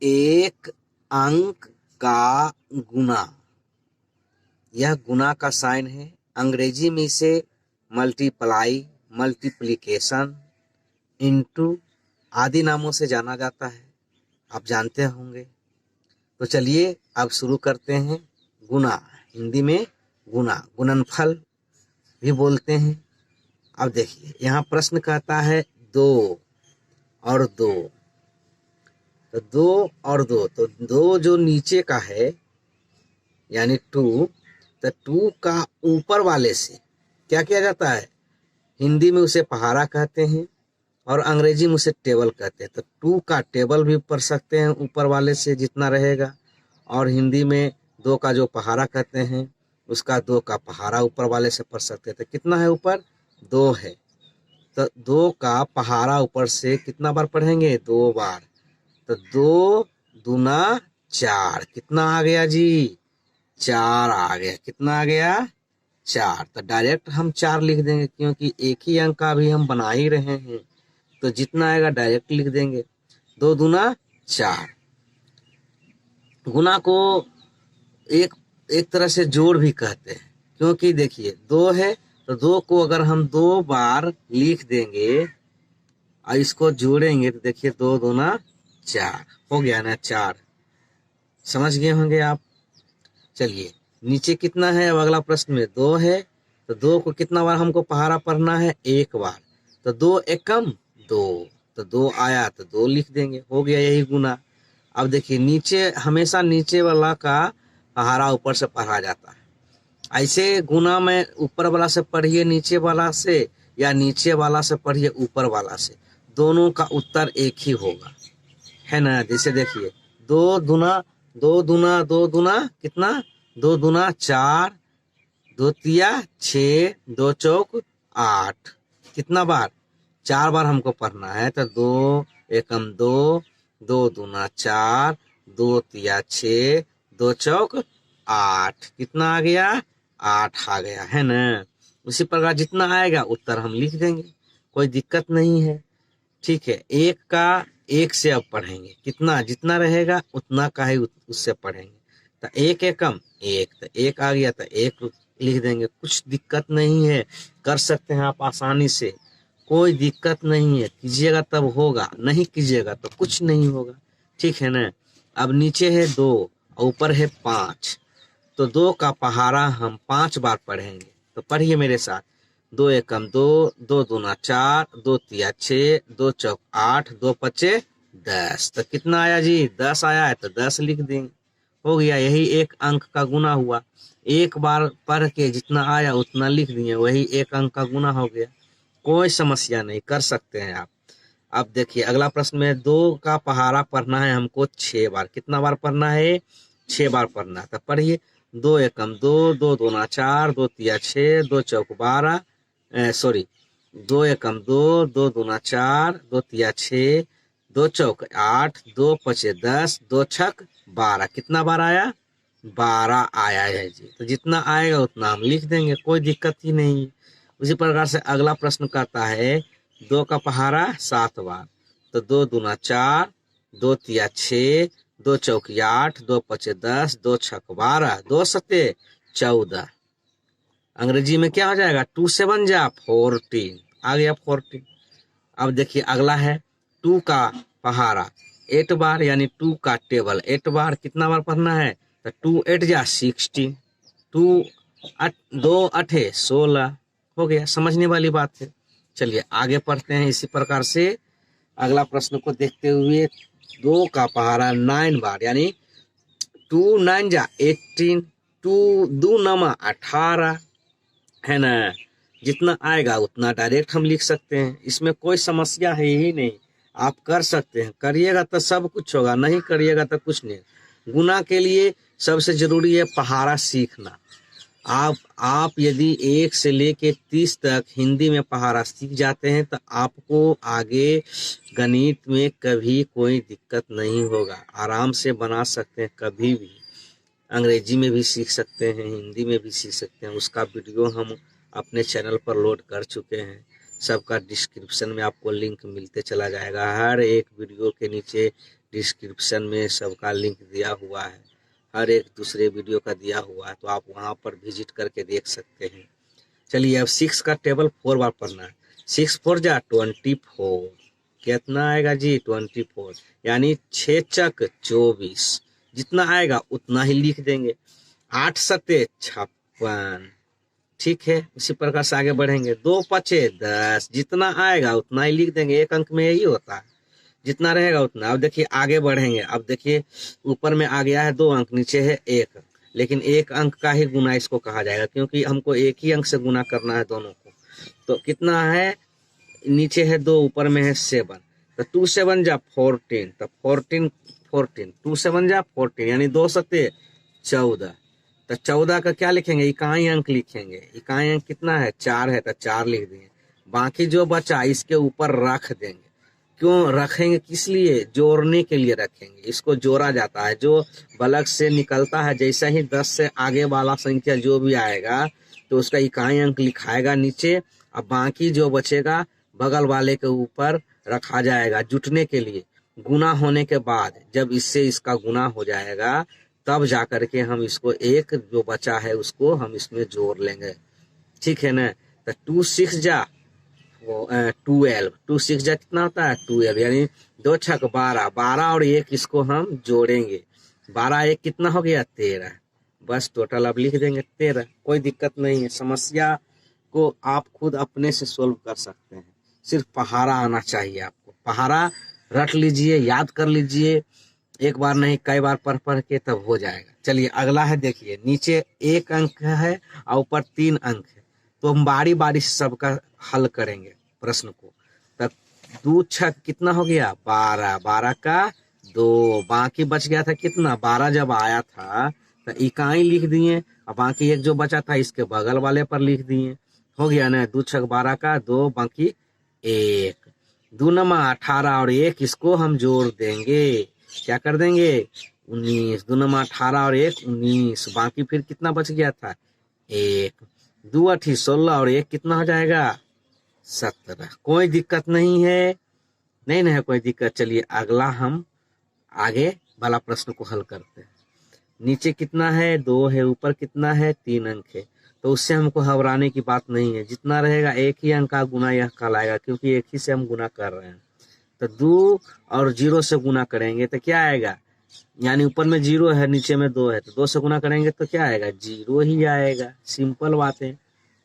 एक अंक का गुना, यह गुना का साइन है। अंग्रेजी में इसे मल्टीप्लाई, मल्टीप्लिकेशन, इनटू आदि नामों से जाना जाता है, आप जानते होंगे। तो चलिए अब शुरू करते हैं। गुना, हिंदी में गुना, गुणनफल भी बोलते हैं। अब देखिए यहाँ प्रश्न कहता है दो और दो, तो दो और दो, तो दो जो नीचे का है यानी टू, तो टू का ऊपर वाले से क्या किया जाता है, हिंदी में उसे पहाड़ा कहते हैं और अंग्रेजी में उसे टेबल कहते हैं। तो टू का टेबल भी पढ़ सकते हैं ऊपर वाले से जितना रहेगा, और हिंदी में दो का जो पहाड़ा कहते हैं उसका दो का पहाड़ा ऊपर वाले से पढ़ सकते हैं। तो कितना है ऊपर, दो है, तो दो का पहाड़ा ऊपर से कितना बार पढ़ेंगे, दो बार। तो दो दूना चार, कितना आ गया जी, चार आ गया। कितना आ गया, चार। तो डायरेक्ट हम चार लिख देंगे क्योंकि एक ही अंक का भी हम बना ही रहे हैं, तो जितना आएगा डायरेक्ट लिख देंगे। दो दूना चार। गुना को एक एक तरह से जोड़ भी कहते हैं, क्योंकि देखिए दो है तो दो को अगर हम दो बार लिख देंगे और इसको जोड़ेंगे तो देखिए दो दूना चार हो गया ना, चार। समझ गए होंगे आप। चलिए नीचे कितना है, अब अगला प्रश्न में दो है, तो दो को कितना बार हमको पहाड़ा पढ़ना है, एक बार। तो दो एकम दो, तो दो आया तो दो लिख देंगे, हो गया यही गुना। अब देखिए नीचे, हमेशा नीचे वाला का पहाड़ा ऊपर से पढ़ा जाता है। ऐसे गुना में ऊपर वाला से पढ़िए नीचे वाला से, या नीचे वाला से पढ़िए ऊपर वाला से, दोनों का उत्तर एक ही होगा, है ना। जैसे देखिए दो दूना, दो दूना, दो दूना कितना, दो दूना चार, दो तिया छः, दो चौक आठ। कितना बार, चार बार हमको पढ़ना है। तो दो एकम दो, दो दूना चार, दो तिया छः, दो चौक आठ। कितना आ गया, आठ आ गया, है ना। उसी प्रकार जितना आएगा उत्तर हम लिख देंगे, कोई दिक्कत नहीं है। ठीक है, एक का एक से अब पढ़ेंगे, कितना जितना रहेगा उतना का ही उससे पढ़ेंगे। तो एक एकम एक, तो एक आ गया तो एक लिख देंगे, कुछ दिक्कत नहीं है, कर सकते हैं आप आसानी से, कोई दिक्कत नहीं है। कीजिएगा तब होगा, नहीं कीजिएगा तो कुछ नहीं होगा, ठीक है ना। अब नीचे है दो और ऊपर है पाँच, तो दो का पहाड़ा हम पांच बार पढ़ेंगे। तो पढ़िए मेरे साथ, दो एकम दो, दो दूना चार, दो तिया छः, दो चौक आठ, दो पचे दस। तो कितना आया जी, दस आया है, तो दस लिख देंगे, हो गया। यही एक अंक का गुना हुआ, एक बार पढ़ के जितना आया उतना लिख दिए, वही एक अंक का गुना हो गया। कोई समस्या नहीं, कर सकते हैं आप। अब देखिए अगला प्रश्न में दो का पहाड़ा पढ़ना है हमको छह बार। कितना बार पढ़ना है, छह बार पढ़ना है। तो पढ़िए, दो एकम दो, दो दूना चार, दो तिया छः, दो चौक बारह, सॉरी, दो एकम दो, दो दूना चार, दो तिया छः, दो चौक आठ, दो पचे दस, दो छक बारह। कितना बार आया, बारह आया है जी। तो जितना आएगा उतना हम लिख देंगे, कोई दिक्कत ही नहीं। उसी प्रकार से अगला प्रश्न कहता है दो का पहाड़ा सात बार। तो दो दूना चार, दो तिया छः, दो चौक आठ, दो पचे दस, दो छक बारह, दो सते 14। अंग्रेजी में क्या हो जाएगा, टू से बन जा 14, आ गया 14। अब देखिए अगला है टू का पहाड़ा 8 बार, यानी टू का टेबल 8 बार। कितना बार पढ़ना है, तो टू एट जा 16, टू दो अठे 16, हो गया। समझने वाली बात है। चलिए आगे पढ़ते हैं इसी प्रकार से अगला प्रश्न को देखते हुए। दो का पहाड़ा 9 बार, यानी टू नाइन जा 18, टू दो नमा 18, है ना। जितना आएगा उतना डायरेक्ट हम लिख सकते हैं, इसमें कोई समस्या है ही नहीं। आप कर सकते हैं, करिएगा तो सब कुछ होगा, नहीं करिएगा तो कुछ नहीं। गुना के लिए सबसे जरूरी है पहाड़ा सीखना। आप यदि 1 से लेके 30 तक हिंदी में पहाड़ा सीख जाते हैं तो आपको आगे गणित में कभी कोई दिक्कत नहीं होगा, आराम से बना सकते हैं कभी भी। अंग्रेजी में भी सीख सकते हैं, हिंदी में भी सीख सकते हैं। उसका वीडियो हम अपने चैनल पर लोड कर चुके हैं, सबका डिस्क्रिप्शन में आपको लिंक मिलते चला जाएगा। हर एक वीडियो के नीचे डिस्क्रिप्शन में सबका लिंक दिया हुआ है, हर एक दूसरे वीडियो का दिया हुआ है, तो आप वहाँ पर विजिट करके देख सकते हैं। चलिए अब 6 का टेबल 4 बार पढ़ना है। 6 4 जा 24, कितना आएगा जी 24, यानी 6 चक 24, जितना आएगा उतना ही लिख देंगे। 8 सते 56, ठीक है। उसी प्रकार से आगे बढ़ेंगे। 2 पचे 10, जितना आएगा उतना ही लिख देंगे, एक अंक में यही होता है, जितना रहेगा उतना। अब देखिए आगे बढ़ेंगे। अब देखिए ऊपर में आ गया है 2 अंक, नीचे है 1 अंक, लेकिन 1 अंक का ही गुना इसको कहा जाएगा, क्योंकि हमको एक ही अंक से गुना करना है दोनों को। तो कितना है, नीचे है 2, ऊपर में है 7, तो 2 7 जा 14, तो 14 14, 2 7 जा 14, यानी 2 सते 14। तो 14 का क्या लिखेंगे, इकाई अंक लिखेंगे। इकाई अंक कितना है, 4 है, तो 4 लिख दिए। बाकी जो बचा इसके ऊपर रख देंगे। क्यों रखेंगे, किस लिए, जोड़ने के लिए रखेंगे। इसको जोड़ा जाता है, जो बलक से निकलता है, जैसे ही 10 से आगे वाला संख्या जो भी आएगा तो उसका इकाई अंक लिखाएगा नीचे, अब बाकी जो बचेगा बगल वाले के ऊपर रखा जाएगा जुटने के लिए। गुना होने के बाद जब इससे इसका गुना हो जाएगा तब जाकर के हम इसको एक जो बचा है उसको हम इसमें जोड़ लेंगे, ठीक है ना। तो 2 6 जा 12, 2 6 जा कितना होता है 12, यानी 2 छक 12, 12 और 1 इसको हम जोड़ेंगे। 12 1 कितना हो गया 13, बस टोटल अब लिख देंगे 13। कोई दिक्कत नहीं है, समस्या को आप खुद अपने से सोल्व कर सकते हैं, सिर्फ पहाड़ा आना चाहिए आपको। पहाड़ा रट लीजिए, याद कर लीजिए, एक बार नहीं कई बार पढ़ पढ़ के तब हो जाएगा। चलिए अगला है, देखिए नीचे 1 अंक है और ऊपर 3 अंक है, तो हम बारी बारी से सबका हल करेंगे प्रश्न को। तब 2 छक कितना हो गया 12, 12 का 2, बाकी बच गया था कितना 12, जब आया था तो इकाई लिख दिए, और बाकी एक जो बचा था इसके बगल वाले पर लिख दिए, हो गया ना। 2 छक 12 का 2, बाकी 1, 2 नमा 18 और 1 इसको हम जोड़ देंगे, क्या कर देंगे 19, 2 नमा 18 और 1 19, बाकी फिर कितना बच गया था 1, 2 8 16 और 1 कितना हो जाएगा 17। कोई दिक्कत नहीं है, नहीं है कोई दिक्कत। चलिए अगला हम आगे वाला प्रश्न को हल करते हैं। नीचे कितना है 2 है, ऊपर कितना है 3 अंक है, तो उससे हमको घबराने की बात नहीं है। जितना रहेगा एक ही अंक का गुना यह कहलाएगा, क्योंकि एक ही से हम गुना कर रहे हैं। तो 2 और 0 से गुना करेंगे तो क्या आएगा, यानी ऊपर में 0 है नीचे में 2 है, तो 2 से गुना करेंगे तो क्या आएगा 0 ही आएगा। सिंपल बात है।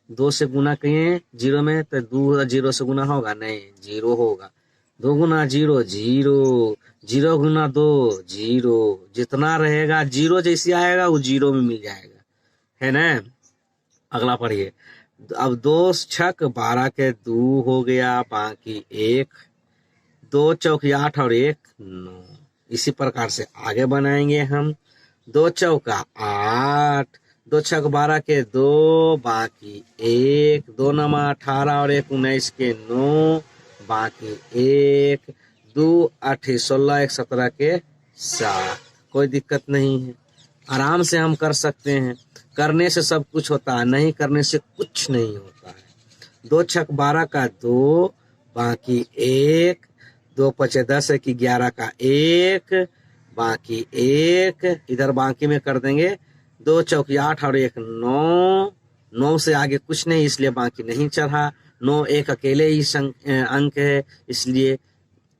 2 से गुना किए 0 में तो 2 0 से गुना होगा नहीं, 0 होगा। 2 गुना 0 0, 0 गुना 2 0, जितना रहेगा 0 जैसे आएगा वो 0 में मिल जाएगा, है ना। अगला पढ़िए। अब 2 छक 12 के 2 हो गया, बाकी 1, 2 चौक 8 और 1 9। इसी प्रकार से आगे बनाएंगे हम। 2 चौका 8, 2 छक 12 के 2, बाकी 1, 2 नमा 18 और 1 19 के 9, बाकी 1, 2 8 16 1 17 के 7। कोई दिक्कत नहीं है, आराम से हम कर सकते हैं। करने से सब कुछ होता है, नहीं करने से कुछ नहीं होता है। 2 छक 12 का 2, बाकी 1, 2 पचे 10 की 11 का 1, बाकी 1, इधर बाकी में कर देंगे 2 चौक 8 और 1 9, 9 से आगे कुछ नहीं इसलिए बाकी नहीं चढ़ा। 9 एक अकेले ही अंक है, इसलिए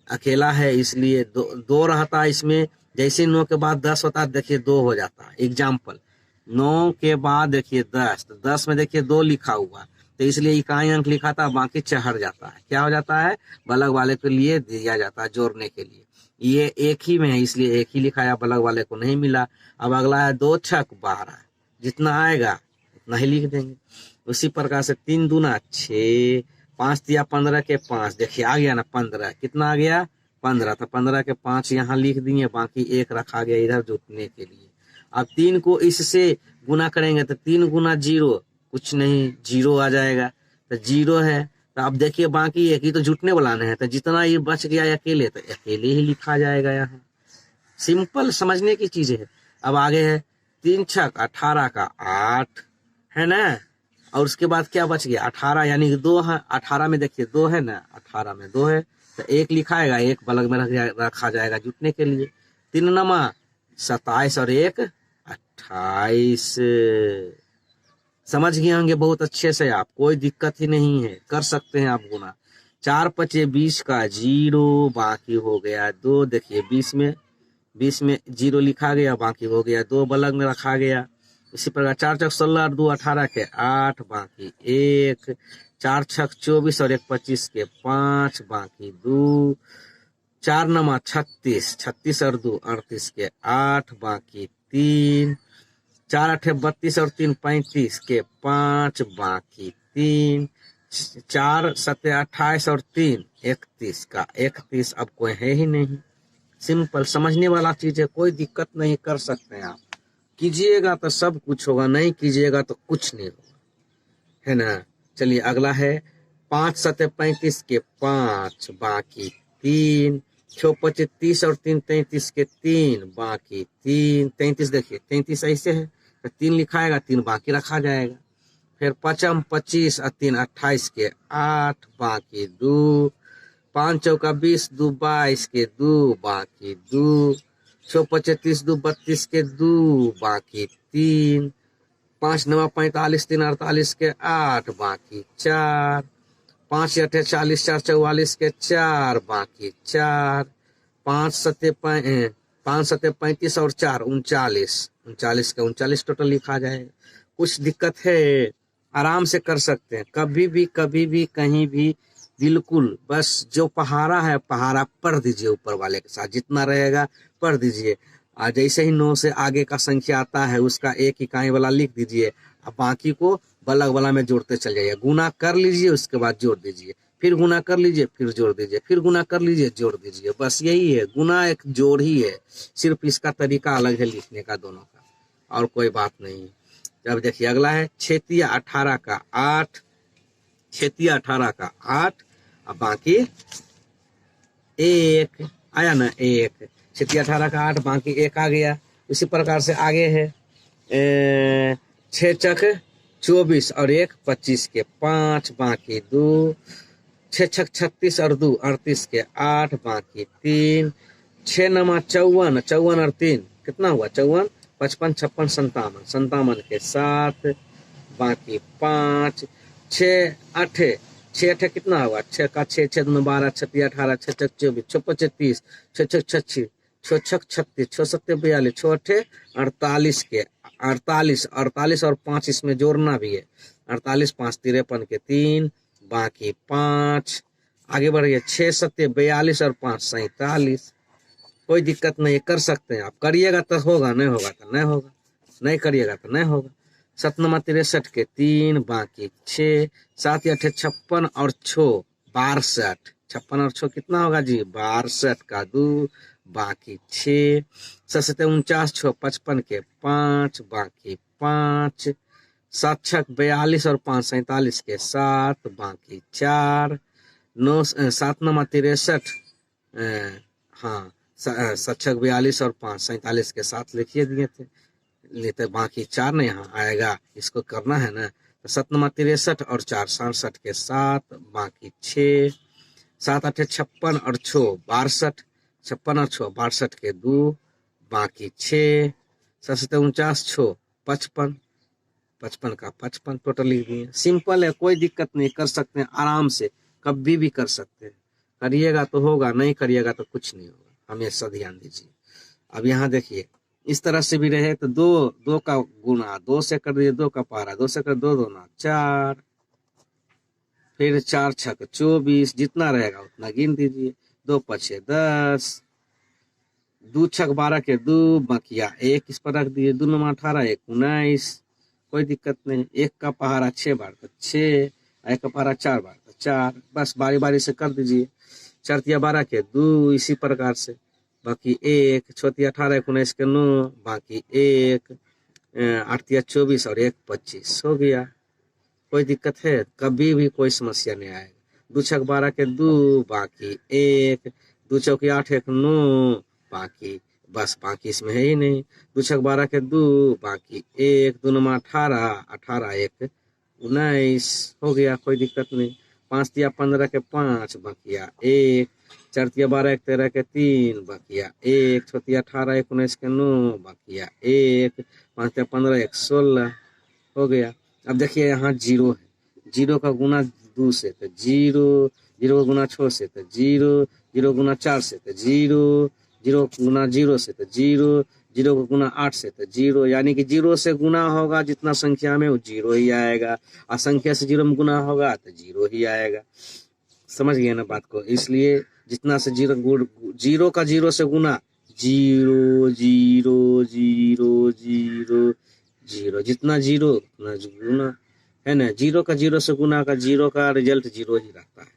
अकेला है, इसलिए 2 रहता है इसमें। जैसे 9 के बाद 10 होता है देखिए 2 हो जाता है। एग्जाम्पल 9 के बाद देखिए 10, तो 10 में देखिए 2 लिखा हुआ, तो इसलिए इकाई अंक लिखा था, बाकी चढ़ जाता है, क्या हो जाता है बलग वाले के लिए दिया जाता है जोड़ने के लिए। ये एक ही में है इसलिए एक ही लिखाया, बलग वाले को नहीं मिला। अब अगला है 2 छक 12, जितना आएगा उतना ही लिख देंगे। उसी प्रकार से 3 दूना 6, 5 दिया 15 के 5, देखिए आ गया ना 15, कितना आ गया 15, तो 15 के 5 यहाँ लिख दिए, बाकी 1 रखा गया इधर जुटने के लिए। अब 3 को इससे गुना करेंगे तो 3 गुना 0 कुछ नहीं 0 आ जाएगा, तो 0 है। तो अब देखिए बाकी 1 ही तो जुटने वाला नहीं है, तो जितना ये बच गया अकेले तो अकेले ही लिखा जाएगा यहाँ। सिंपल समझने की चीज है। अब आगे है 3 छक 18 का 8, है ना। और उसके बाद क्या बच गया 18, यानी 2 है। 18 में देखिए 2 है ना, 18 में 2 है, तो एक लिखाएगा, एक बलग में रखा जाएगा जुटने के लिए। 3 नमा 27 और 1 28। समझ गए होंगे बहुत अच्छे से आप, कोई दिक्कत ही नहीं है, कर सकते हैं आप गुना। 4 पचे 20 का 0 बाकी हो गया 2। देखिए 20 में 0 लिखा गया, बाकी हो गया 2 बलग में रखा गया। इसी प्रकार 4 चक 16 और 2 18 के 8 बाकी 1। 4 छक 24 और 1 25 के 5 बाकी 2। 4 नमा 36, 36 और 2 38 के 8 बाकी 3। 4 8 32 और 3 35 के 5 बाकी 3। 4 7 28 और 3 31 का 31। अब कोई है ही नहीं, सिंपल समझने वाला चीज है, कोई दिक्कत नहीं, कर सकते हैं आप। कीजिएगा तो सब कुछ होगा, नहीं कीजिएगा तो कुछ नहीं होगा, है ना। चलिए अगला है 5 7 35 के 5 बाकी 3। 6 25 30 और 3 33 के 3 बाकी 3। 33 देखिए 33 ऐसे है तो 3 लिखाएगा, 3 बाकी रखा जाएगा। फिर 5 25 और 3 28 के 8 बाकी 2। 5 चौका 20 2 22 के 2 बाकी 2। 6 25 30 2 32 के 2 बाकी 3। 5 9 45 3 48 के 8 बाकी 4। 5 8 40 4 44 के 4 बाकी 4। 5 7 35 और 4 39, 39 का 39 टोटल लिखा जाएगा। कुछ दिक्कत है, आराम से कर सकते हैं, कभी भी कहीं भी, बिल्कुल बस जो पहाड़ा है पहाड़ा पढ़ दीजिए, ऊपर वाले के साथ जितना रहेगा पढ़ दीजिए। और जैसे ही 9 से आगे का संख्या आता है उसका एक इकाई वाला लिख दीजिए, अब बाकी को बलग वाला में जोड़ते चल जाइए। गुना कर लीजिए, उसके बाद जोड़ दीजिए, फिर गुना कर लीजिए, फिर जोड़ दीजिए, फिर गुना कर लीजिए, जोड़ दीजिए। बस यही है, गुना एक जोड़ ही है, सिर्फ इसका तरीका अलग है लिखने का दोनों का, और कोई बात नहीं है। अब देखिए अगला है 6 18 का 8, 6 18 का 8, अब बाकी 1 आया ना, 1 6 18 का 8 बाकी 1 आ गया। इसी प्रकार से आगे है 6 चक 24 और 1 25 के 5 बाकी 2। 6 छक 36 और 2 38 के 8 बाकी 3। 6 नमा 54, 54 और 3 कितना हुआ 54, 55 56 57, 57 के 7 बाकी 5। 6 8 6 8 कितना हुआ 6 का 6 6 2 12 6 3 18 6 चक 24 6 25 30 6 छक 36 6 छक 36 6 7 42 6 8 48 के 48 48 और 5 इसमें जोड़ना भी है। 48 5 53 के 3 बाकी 5। आगे बढ़िए 6 7 42 और 5 47। कोई दिक्कत नहीं, कर सकते हैं आप, करिएगा तो होगा, नहीं होगा तो नहीं होगा, नहीं करिएगा तो नहीं होगा। 7 नमा 63 के 3 बाकी 6। 7 8 56 और 6 62, 56 और 6 कितना होगा जी 62 का 2 बाकी 6। 7 7 49 6 55 के 5 बाकी 5। 7 6 42 और 5 47 के 7 बाकी 4। 9 7 नमा 63, हाँ 7 6 42 और 5 47 के 7 लिखिए दिए थे, लेते बाकी 4 ना यहाँ आएगा, इसको करना है ना। तो 7 नमा 63 और 4 67 के 7 बाकी 6। 7 8 56 और 6 62, 56 और 6 62 के 2 बाकी 6। 7 7 49 6 55, 55 का 55 टोटल लिख दिए। सिंपल है, कोई दिक्कत नहीं, कर सकते हैं आराम से, कभी भी कर सकते हैं। करिएगा तो होगा, नहीं करिएगा तो कुछ नहीं होगा, हमेशा ध्यान दीजिए। अब यहाँ देखिए इस तरह से भी रहे तो 2 2 का गुना 2 से कर दीजिए, 2 का पारा 2 से कर 2 2 4, फिर 4 छक 24, जितना रहेगा उतना गिन दीजिए। 2 पछे 10, 2 छक 12 के 2 बकिया 1 इस पर रख दिए। 2 9 18 1 19, कोई दिक्कत नहीं। 1 का पहाड़ा 6 बार तो 6, 1 का पहाड़ा 4 बार तो 4, बस बारी बारी से कर दीजिए। 4 तिया 12 के 2 इसी प्रकार से, बाकी 1 6 तिया 18 19 के 9 बाकी 1 8 तिया 24 और 1 25 हो गया। कोई दिक्कत है, कभी भी कोई समस्या नहीं आएगा। 2 छक 12 के 2 बाकी 1, 2 चौकी 8 1 9 बाकी, बस बाकी इसमें है ही नहीं। 2 छक 12 के 2 बाकी 1, 2 9 18 18 1 19 हो गया, कोई दिक्कत नहीं। 5 तिया 15 के 5 बाकिया 1, चार तिया 12 एक 13 के 3 बाकिया 1 6 18 19 के 9 बाकिया 1 5 तिया 15 1 16 हो गया। अब देखिए यहाँ जीरो है, जीरो का गुना 2 से तो जीरो, जीरो का गुना 6 से तो जीरो, जीरो गुना 4 से तो जीरो, जीरो गुना 0 से तो जीरो, जीरो का गुना 8 से तो जीरो, यानी कि जीरो से गुना होगा जितना संख्या में वो जीरो ही आएगा, और संख्या से जीरो में गुना होगा तो जीरो ही आएगा। समझ गए ना बात को? इसलिए जितना से जीरो जीरो का जीरो से गुना zero zero zero zero zero, जितना जीरो उतना गुना, है ना। जीरो का जीरो से गुना का जीरो का रिजल्ट जीरो ही रहता है।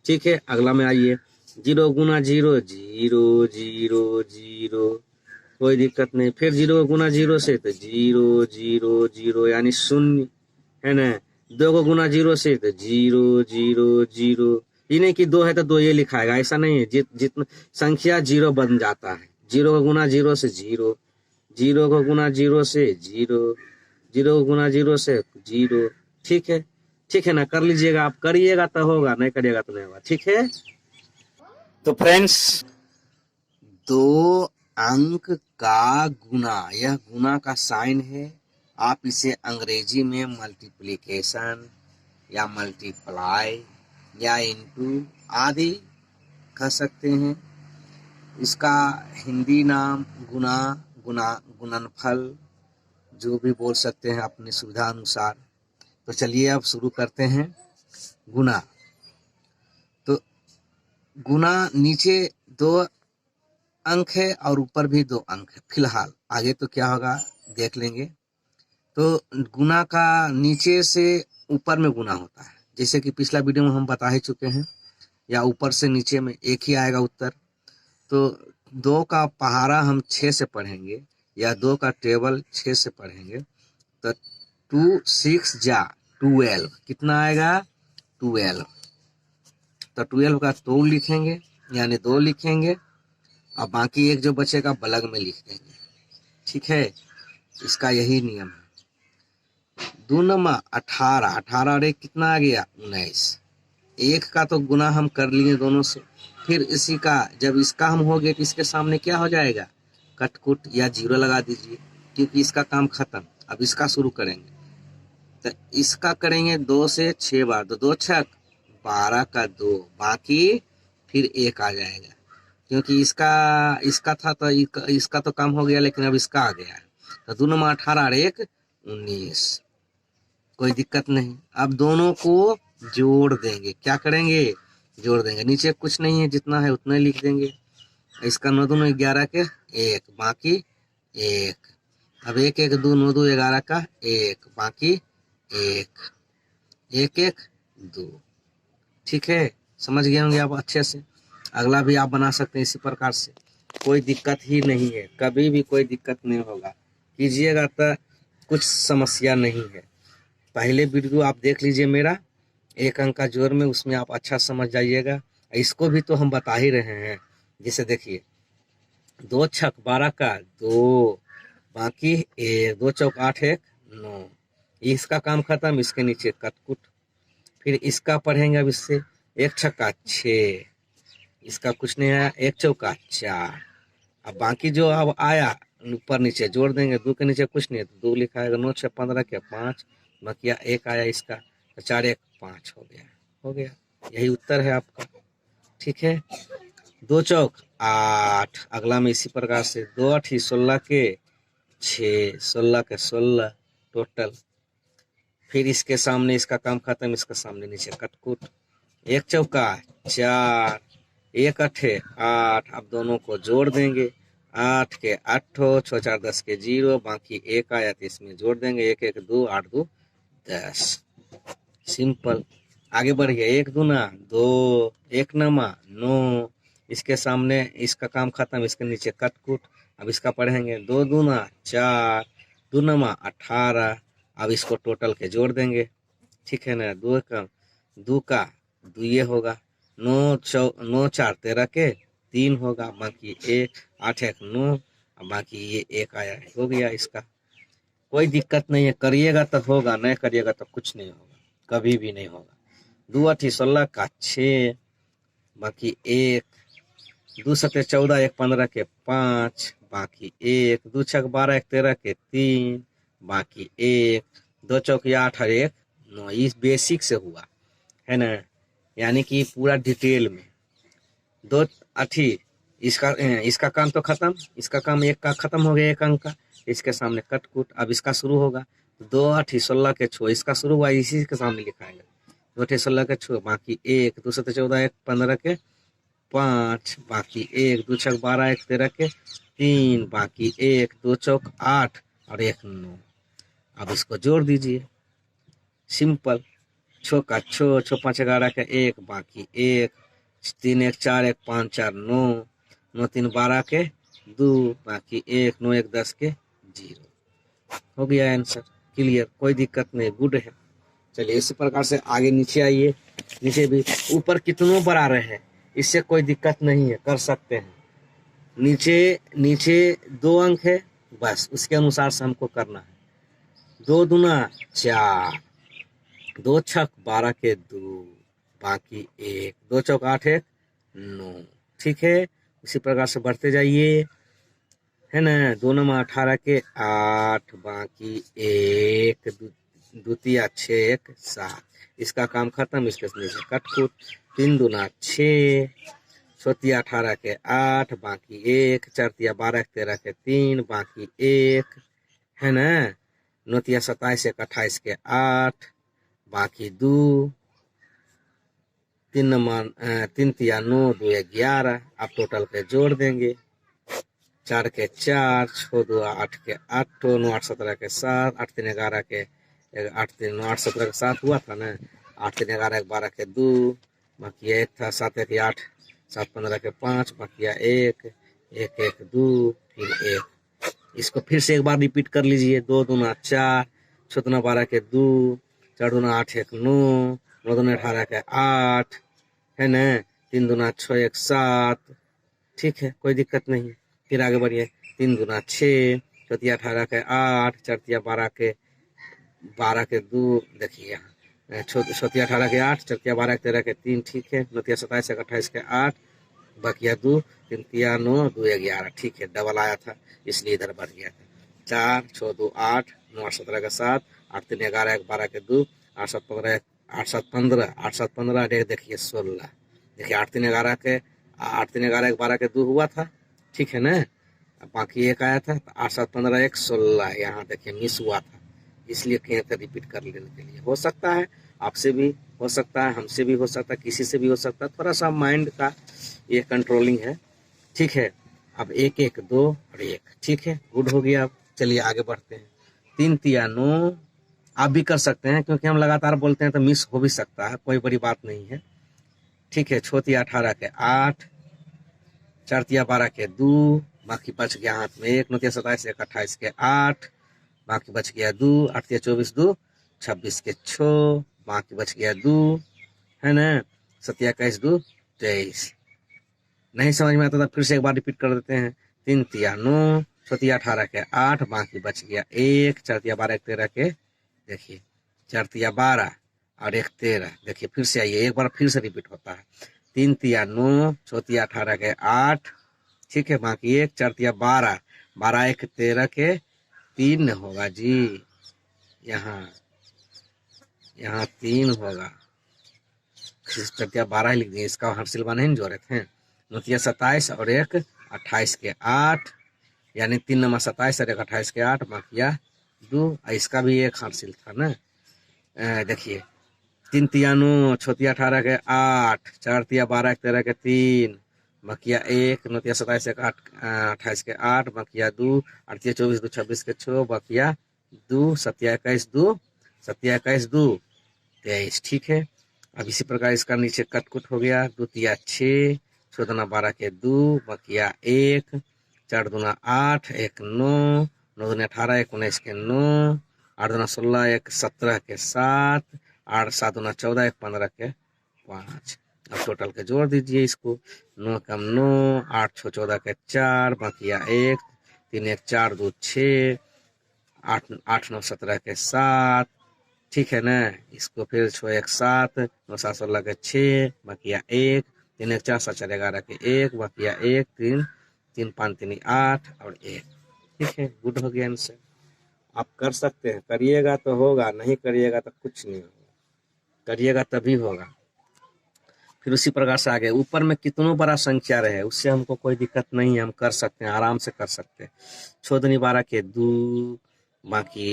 ठीक है, अगला में आइए। जीरो गुना जीरो जीरो जीरो जीरो, कोई दिक्कत नहीं। फिर जीरो गुना जीरो से तो जीरो जीरो जीरो यानी शून्य, है ना। दो को गुना जीरो से तो जीरो जीरो जीरो, ये नहीं कि दो है तो दो ये लिखाएगा, ऐसा नहीं है। जितना संख्या जीरो बन जाता है। जीरो का गुना जीरो से जीरो, जीरो को गुना जीरो से जीरो, जीरो को गुना जीरो से जीरो। ठीक है, ठीक है ना, कर लीजिएगा आप। करिएगा तो होगा, नहीं करिएगा तो नहीं होगा। ठीक है, तो फ्रेंड्स, दो अंक का गुना, यह गुना का साइन है। आप इसे अंग्रेजी में मल्टीप्लिकेशन या मल्टीप्लाई या इनटू आदि कह सकते हैं। इसका हिंदी नाम गुना, गुना, गुणनफल, जो भी बोल सकते हैं अपनी सुविधा अनुसार। तो चलिए अब शुरू करते हैं। गुना, तो गुना नीचे 2 अंक है और ऊपर भी 2 अंक है फिलहाल। आगे तो क्या होगा देख लेंगे। तो गुना का नीचे से ऊपर में गुना होता है, जैसे कि पिछला वीडियो में हम बता ही चुके हैं, या ऊपर से नीचे में एक ही आएगा उत्तर। तो 2 का पहाड़ा हम 6 से पढ़ेंगे, या 2 का टेबल 6 से पढ़ेंगे। तो 2 6 जा 12, कितना आएगा 12। तो 12 का 2 लिखेंगे यानी 2 लिखेंगे, और बाकी एक जो बचेगा बलग में लिख देंगे। ठीक है, इसका यही नियम है। 2 नमा 18, 18 और 1 कितना आ गया 19। एक का तो गुना हम कर लिए दोनों से, फिर इसी का जब इसका हम हो गए तो इसके सामने क्या हो जाएगा, कटकुट या जीरो लगा दीजिए, क्योंकि इसका काम खत्म। अब इसका शुरू करेंगे, तो इसका करेंगे 2 से 6 बार, तो 2 छक 12 का 2, बाकी फिर 1 आ जाएगा, क्योंकि इसका था तो इसका तो काम हो गया, लेकिन अब इसका आ गया। तो 2 नमा 18 और 1 19, कोई दिक्कत नहीं। अब दोनों को जोड़ देंगे। क्या करेंगे, जोड़ देंगे। नीचे कुछ नहीं है, जितना है उतना ही लिख देंगे। इसका 9 2 11 के 1, बाकी 1। अब 1 1 2 9 2 11 का 1, बाकी 1 1 1 2। ठीक है, समझ गए होंगे आप अच्छे से। अगला भी आप बना सकते हैं इसी प्रकार से, कोई दिक्कत ही नहीं है, कभी भी कोई दिक्कत नहीं होगा। कीजिएगा तो कुछ समस्या नहीं है। पहले वीडियो आप देख लीजिए मेरा, 1 अंक का जोड़ में, उसमें आप अच्छा समझ जाइएगा। इसको भी तो हम बता ही रहे हैं। जैसे देखिए 2 छक 12 का 2, बाकी 1, 2 चौक 8 1 9, इसका काम खत्म। इसके नीचे कटकुट, फिर इसका पढ़ेंगे अब इससे। 1 छक्का 6, इसका कुछ नहीं आया, 1 चौका 4। अब बाकी जो अब आया ऊपर नीचे जोड़ देंगे। 2 के नीचे कुछ नहीं है तो 2 लिखा है। 9 6 15 के 5, बाकी 1 आया इसका, तो 4 1 5 हो गया, हो गया। यही उत्तर है आपका। ठीक है, 2 चौक 8, अगला में इसी प्रकार से 2 8 16 के 6, 16 के 16 टोटल। फिर इसके सामने इसका काम खत्म, इसके सामने नीचे कटकुट। 1 चौका 4, 1 8 8, अब दोनों को जोड़ देंगे। 8 के 8 हो, 6 4 10 के 0, बाकी 1 आया तो इसमें जोड़ देंगे। 1 1 2 8 2 10, सिंपल। आगे बढ़िए। 1 दूना 2, 1 नमा 9, इसके सामने इसका काम खत्म, इसके नीचे कटकुट। अब इसका पढ़ेंगे 2 दूना 4, 2 नमा 18, अब इसको टोटल के जोड़ देंगे। ठीक है ना, 2 का 2 ये होगा। 9 4 13 के 3 होगा, बाकी 1 8 1 9, बाकी ये 1 आया, हो गया इसका। कोई दिक्कत नहीं है, करिएगा तो होगा, नहीं करिएगा तो कुछ नहीं होगा, कभी भी नहीं होगा। 2 8 16 का 6, बाकी 1, दो सत्ते 14 एक 15 के 5 बाकी एक, दो छक 12 एक 13 के 3 बाकी एक, दो चौक 8 और एक 9। इस बेसिक से हुआ है ना, यानी कि पूरा डिटेल में। दो अठी इसका काम तो खत्म, इसका काम एक का खत्म हो गया, एक अंक का, इसके सामने कट कुट। अब इसका शुरू होगा, दो अठी 16 के 6, इसका शुरू हुआ इसी के सामने लिखाएगा, दो अठी 16 के 6 बाकी एक, दो सत्ते 14 एक 15 के 5 बाकी एक, दो छक 12 एक 13 के 3 बाकी एक, दो चौक 8 और एक 9। अब इसको जोड़ दीजिए, सिंपल। छो का छो, छो 5 11 का 1 बाकी एक, 3 1 4 1 5 4 9, 9 3 12 के 2 बाकी एक, 9 1 10 के 0। हो गया आंसर, क्लियर, कोई दिक्कत नहीं, गुड है। चलिए इसी प्रकार से आगे नीचे आइए, नीचे भी ऊपर कितनों पर आ रहे हैं, इससे कोई दिक्कत नहीं है, कर सकते हैं। नीचे नीचे 2 अंक है, बस उसके अनुसार से हमको करना है। 2 दूना 4, 2 छक 12 के 2 बाकी एक, 2 चौक 8 एक 9। ठीक है, उसी प्रकार से बढ़ते जाइए, है ना। 2 9 18 के 8 बाकी एक, द्वितीय 6 1 7। इसका काम खत्म, इसके नीचे कट कुट। 3 दूना 6, चौथिया 18 के 8 बाकी एक, चरतिया 12 के 13 के 3 बाकी एक, है ना। नौतिया 27 एक 28 के 8 बाकी 2, 3 तिया 9 2 11। अब टोटल पे जोड़ देंगे, 4 के 4, 6 2 8 के 8, 9 8 17 के 7, 8 3 11 के 8 3 9 8 17 के 7 हुआ था ना। 8 3 11 1 12 के 2 बाकी एक था, 7 1 8 7 15 के 5 बाकी 1 1 1 2 फिर 1। इसको फिर से एक बार रिपीट कर लीजिए। 2 दूना 4, 6 दूना 12 के 2, 4 दूना 8 1 9, 9 दूना 18 के 8, है ना। 3 दूना 6 1 7। ठीक है, कोई दिक्कत नहीं। फिर आगे बढ़िए। 3 दूना 6, चौथिया 18 के 8, चरतिया 12 के 2, देखिए यहाँ चौथिया 18 के 8, चरतिया 12 के 13 के 3। ठीक है, नौतिया 27 एक 28 के 8 बाकिया 2, 3 तिया 9 2 11। ठीक है, डबल आया था इसलिए इधर बढ़ गया था। 4 6 2 8, 9 8 17 के 7, 8 3 11 1 12 के 2, 8 7 15 8 7 15 8 7 15 देखिए 16। देखिए 8 3 11 के 8 3 11 1 12 के 2 हुआ था, ठीक है ना। बाकी एक आया था, 8 7 15 1 16। यहाँ देखिए मिस हुआ था, इसलिए कहीं तो रिपीट कर लेने के लिए। हो सकता है आपसे भी हो सकता है, हमसे भी हो सकता है, किसी से भी हो सकता है। थोड़ा सा माइंड का ये कंट्रोलिंग है, ठीक है। अब 1 1 2 और 1, ठीक है, गुड हो गया। अब चलिए आगे बढ़ते हैं। 3 तिया 9, आप भी कर सकते हैं, क्योंकि हम लगातार बोलते हैं तो मिस हो भी सकता है, कोई बड़ी बात नहीं है। ठीक है, छोतिया 18 के 8, चरतिया 12 के 2 बाकी बच गया हाथ में 1, नौतिया 27 1 28 के 8 बाकी बच गया 2, 8 24 2 26 के 6 बाकी बच गया 2, है ना। 7 21 2 23। नहीं समझ में आता था फिर से एक बार रिपीट कर देते हैं। 3 तिया 9, चौतिया 18 के 8 बाकी बच गया 1, चरतिया 12 13 के, देखिए चरतिया 12 और 1 13। देखिए फिर से आइए, एक बार फिर से रिपीट होता है। 3 तिया 9, चौतिया 18 के 8, ठीक है, बाकी 1, चरतिया 12 12 1 13 के 3 होगा जी। यहाँ 3 होगा, चरतिया 12 लिख दिए, इसका हर्षिलवा नहीं जोड़े थे। नौतिया 27 और 1 28 के 8, यानी 3 नमा 27 और 1 28 के 8 बाकिया 2। इसका भी एक हासिल था ना। देखिए 3 तिया 9, छोतिया 18 के 8, 4 तिया 12 13 के 3 बाकिया 1, नौतिया 27 1 8 28 के 8 बाकिया 2, 8 24 2 26 के 6 बाकिया 2, 7 21 2 7 21 2 23। ठीक है, अब इसी प्रकार इसका नीचे कट कुट हो गया। 2 तिया 6, 14 12 के 2 बाकिया 1, 4 दूना 8 1 9, 9 दूना 18 1 19 के 9, 8 दूना 16 1 17 के 7, 8 7 दूना 14 1 15 के 5। अब टोटल के जोड़ दीजिए इसको। 9 कम 9, 8 6 14 के 4 बाकिया 1, 3 1 4 2 6, 8 8 9 17 के 7। ठीक है ना। इसको फिर 6 1 7, 9 7 16 के 6 बाकिया 1, 3 1 4 7 4 11 के 1 बाकी 1 3 3 5 3 8 और 1। ठीक है, गुड हो गया आंसर। आप कर सकते हैं, करिएगा तो होगा, नहीं करिएगा तो कुछ नहीं होगा, करिएगा तभी होगा। फिर उसी प्रकार से आगे ऊपर में कितनों बड़ा संख्या रहे उससे हमको कोई दिक्कत नहीं है, हम कर सकते हैं, आराम से कर सकते हैं। 6 दूनी 12 के 2 बाकी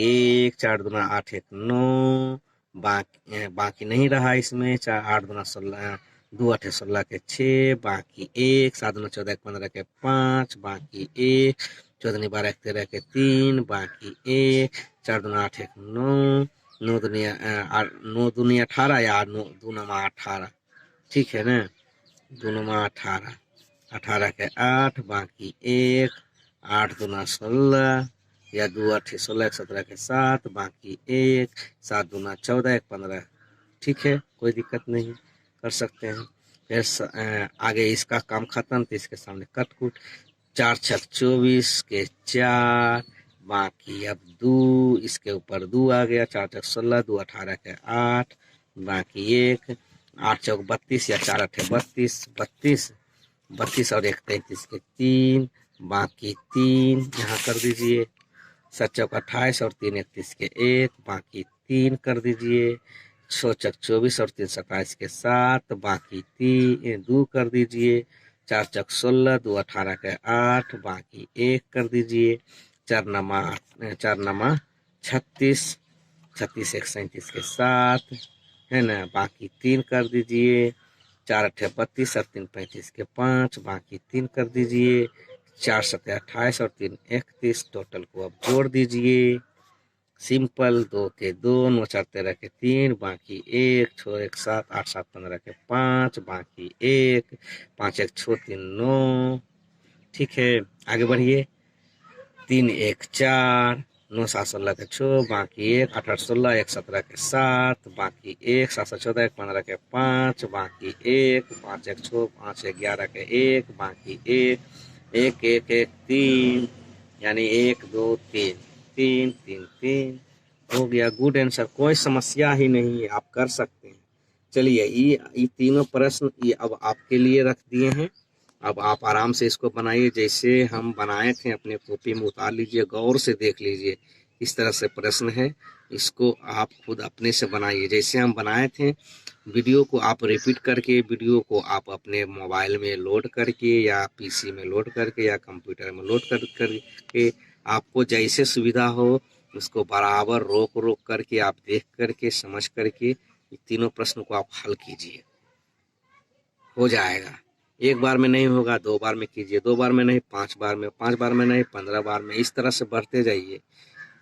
1 4 दूना 8 1 9 बाकी नहीं रहा इसमें 4 8 दूना 16 2 8 16 के 6 बाकी 1 7 दूना 14 15 के 5 बाकी 1 14 दूनी 12 13 के 3 बाकी 1 4 दूना 8 1 9 9 दूनी 18 या 9 दूना 18। ठीक है ना, दोनों में 18 18 के 8 बाकी 1 8 दूना 16 या 2 8 16 17 के 7 बाकी 1 7 दूना 14 1 15। ठीक है, कोई दिक्कत नहीं, कर सकते हैं। फिर आगे इसका काम खत्म, तो इसके सामने कट कुट 4 6 24 के 4 बाकी अब 2 इसके ऊपर 2 आ गया 4 6 16 2 18 के 8 बाकी 1 8 चौक 32 या 4 8 32 32 32 और 1 33 के 3 बाकी 3 यहाँ कर दीजिए 7 चौक 28 और 3 31 के 1 बाकी 3 कर दीजिए 6 चौक 24 और 3 27 के 7 बाकी 3 2 कर दीजिए 4 चौक 16 2 18 के 8 बाकी 1 कर दीजिए 4 नमा 36 36 1 37 के 7 है ना बाकी 3 कर दीजिए 4 8 32 और 3 35 के 5 बाकी 3 कर दीजिए 4 7 28 और 3 31 टोटल को अब जोड़ दीजिए। सिंपल 2 के 2 9 4 13 के 3 बाकी 1 6 1 7 8 7 15 के 5 बाकी 1 5 1 6 3 9। ठीक है, आगे बढ़िए 3 1 4 9 7 16 के 6 बाकी 1 8 8 16 1 17 के 7 बाकी 1 7 7 14 1 15 के 5 बाकी 1 5 1 6 5 1 11 के 1 बाकी 1 1 1 1 3 यानी 1 2 3 3 3 3 हो गया। गुड आंसर, कोई समस्या ही नहीं है, आप कर सकते हैं। चलिए ये तीनों प्रश्न ये अब आपके लिए रख दिए हैं, अब आप आराम से इसको बनाइए जैसे हम बनाए थे, अपने कॉपी में उतार लीजिए, गौर से देख लीजिए। इस तरह से प्रश्न है, इसको आप खुद अपने से बनाइए जैसे हम बनाए थे। वीडियो को आप रिपीट करके, वीडियो को आप अपने मोबाइल में लोड करके या पीसी में लोड करके या कंप्यूटर में लोड करके आपको जैसे सुविधा हो उसको बराबर रोक रोक करके आप देख करके समझ करके तीनों प्रश्न को आप हल कीजिए, हो जाएगा। एक बार में नहीं होगा, 2 बार में कीजिए, 2 बार में नहीं 5 बार में, 5 बार में नहीं 15 बार में, इस तरह से बढ़ते जाइए।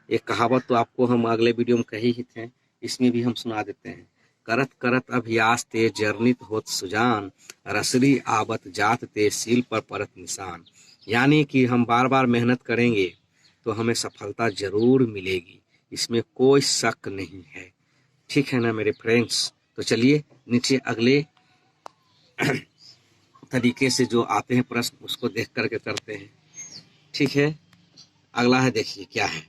एक कहावत तो आपको हम अगले वीडियो में कही ही थे, इसमें भी हम सुना देते हैं। करत करत अभ्यास ते जर्नित होत सुजान, रसरी आवत जात ते सील पर परत निशान। यानी कि हम बार बार मेहनत करेंगे तो हमें सफलता जरूर मिलेगी, इसमें कोई शक नहीं है। ठीक है ना मेरे फ्रेंड्स, तो चलिए नीचे अगले तरीके से जो आते हैं प्रश्न उसको देख करके करते हैं। ठीक है, अगला है, देखिए क्या है।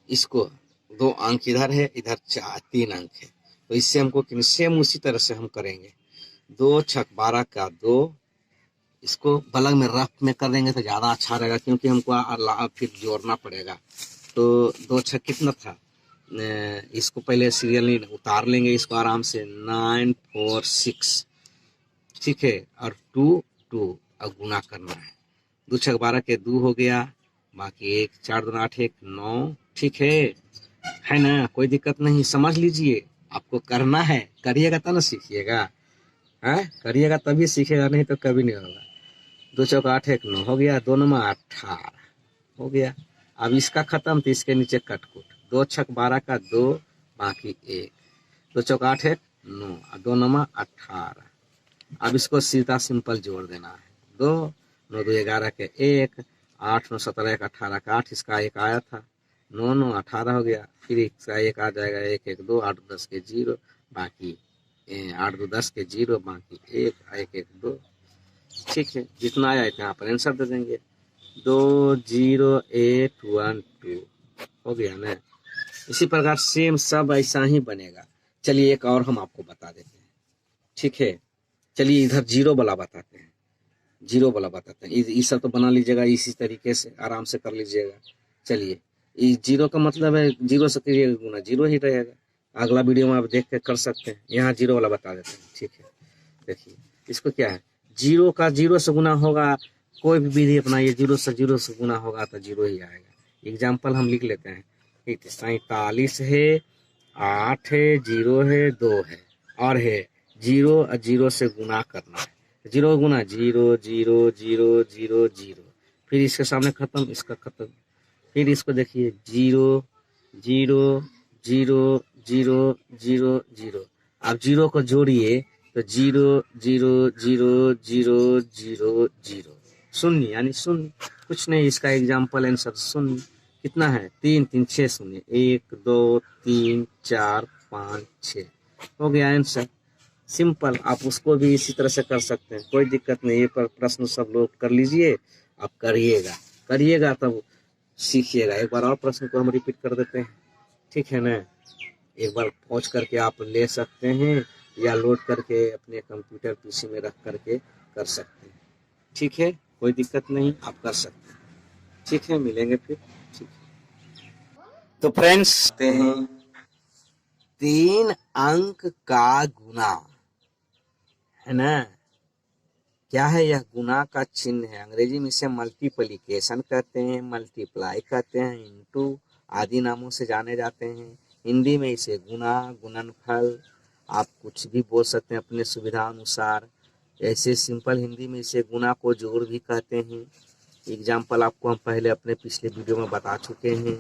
इसको 2 अंक इधर है, इधर 3 अंक है, तो इससे हमको सेम उसी तरह से हम करेंगे। 2 छक 12 का 2, इसको बलग में रफ में कर देंगे तो ज़्यादा अच्छा रहेगा, क्योंकि हमको फिर जोड़ना पड़ेगा। तो 2 छक कितना था, इसको पहले सीरियल उतार लेंगे इसको आराम से, 9 4 6। ठीक है, और 2 2 अब गुना करना है। 2 छक 12 के 2 हो गया, बाकी 1 4 2 8 1 9। ठीक है ना, कोई दिक्कत नहीं, समझ लीजिए, आपको करना है, करिएगा तब ना सीखिएगा, है करिएगा तभी सीखेगा, नहीं तो कभी नहीं होगा। 2 चौक 8 1 9 हो गया, 2 9 18 हो गया। अब इसका खत्म, तो इसके नीचे कटकुट 2 छक 12 का 2 बाकी 1, 2 चौक 8 1 9 और 2 9 18। अब इसको सीधा सिंपल जोड़ देना है, 2 9 2 11 के 1 8 9 17 1 18 का 8, इसका 1 आया था, 9 9 18 हो गया, फिर इसका 1 आ जाएगा, 1 1 2 8 10 के 0 बाकी 8 2 10 के 0 बाकी 1 1 1 2। ठीक है, जितना आया इतना पर आंसर दे देंगे, 2 0 8 1 2 हो गया ना। इसी प्रकार सेम सब ऐसा ही बनेगा। चलिए एक और हम आपको बता देते हैं। ठीक है, चलिए इधर जीरो वाला बताते हैं, जीरो वाला बताते हैं। ये सब तो बना लीजिएगा इसी तरीके से, आराम से कर लीजिएगा। चलिए, ये जीरो का मतलब है जीरो से करिएगा गुना, जीरो ही रहेगा। अगला वीडियो में आप देख के कर सकते हैं। यहाँ जीरो वाला बता देते हैं, ठीक है। देखिए इसको क्या है, जीरो का जीरो से गुना होगा, कोई भी विधि अपनाइए, जीरो से गुना होगा तो जीरो ही आएगा। एग्जाम्पल हम लिख लेते हैं, ठीक है। 47 है, 8 है, जीरो है, 2 है, और है जीरो, जीरो से गुना करना है। जीरो गुना zero, zero zero zero zero, फिर इसके सामने खत्म, इसका खत्म। फिर इसको देखिए, zero zero zero zero zero zero. आप जीरो को जोड़िए तो zero zero zero zero zero zero, शून्य यानी शून्य, कुछ नहीं। इसका एग्जाम्पल आंसर शून्य। कितना है, 3 3 6 शून्य, 1 2 3 4 5 6, हो गया आंसर। सिंपल। आप उसको भी इसी तरह से कर सकते हैं, कोई दिक्कत नहीं। ये पर प्रश्न सब लोग कर लीजिए, आप करिएगा, करिएगा तब सीखिएगा। एक बार और प्रश्न को हम रिपीट कर देते हैं, ठीक है ना। एक बार पहुंच करके आप ले सकते हैं, या लोड करके अपने कंप्यूटर पीसी में रख करके कर सकते हैं, ठीक है। कोई दिक्कत नहीं, आप कर सकते हैं, ठीक है। मिलेंगे फिर, ठीक है। तो फ्रेंड्स हैं 3 अंक का गुना, है ना। क्या है, यह गुना का चिन्ह है। अंग्रेजी में इसे मल्टीप्लिकेशन कहते हैं, मल्टीप्लाई कहते हैं, इनटू आदि नामों से जाने जाते हैं। हिंदी में इसे गुना, गुणनफल, आप कुछ भी बोल सकते हैं अपने सुविधा अनुसार। ऐसे सिंपल हिंदी में इसे गुना को जोड़ भी कहते हैं। एग्जाम्पल आपको हम पहले अपने पिछले वीडियो में बता चुके हैं,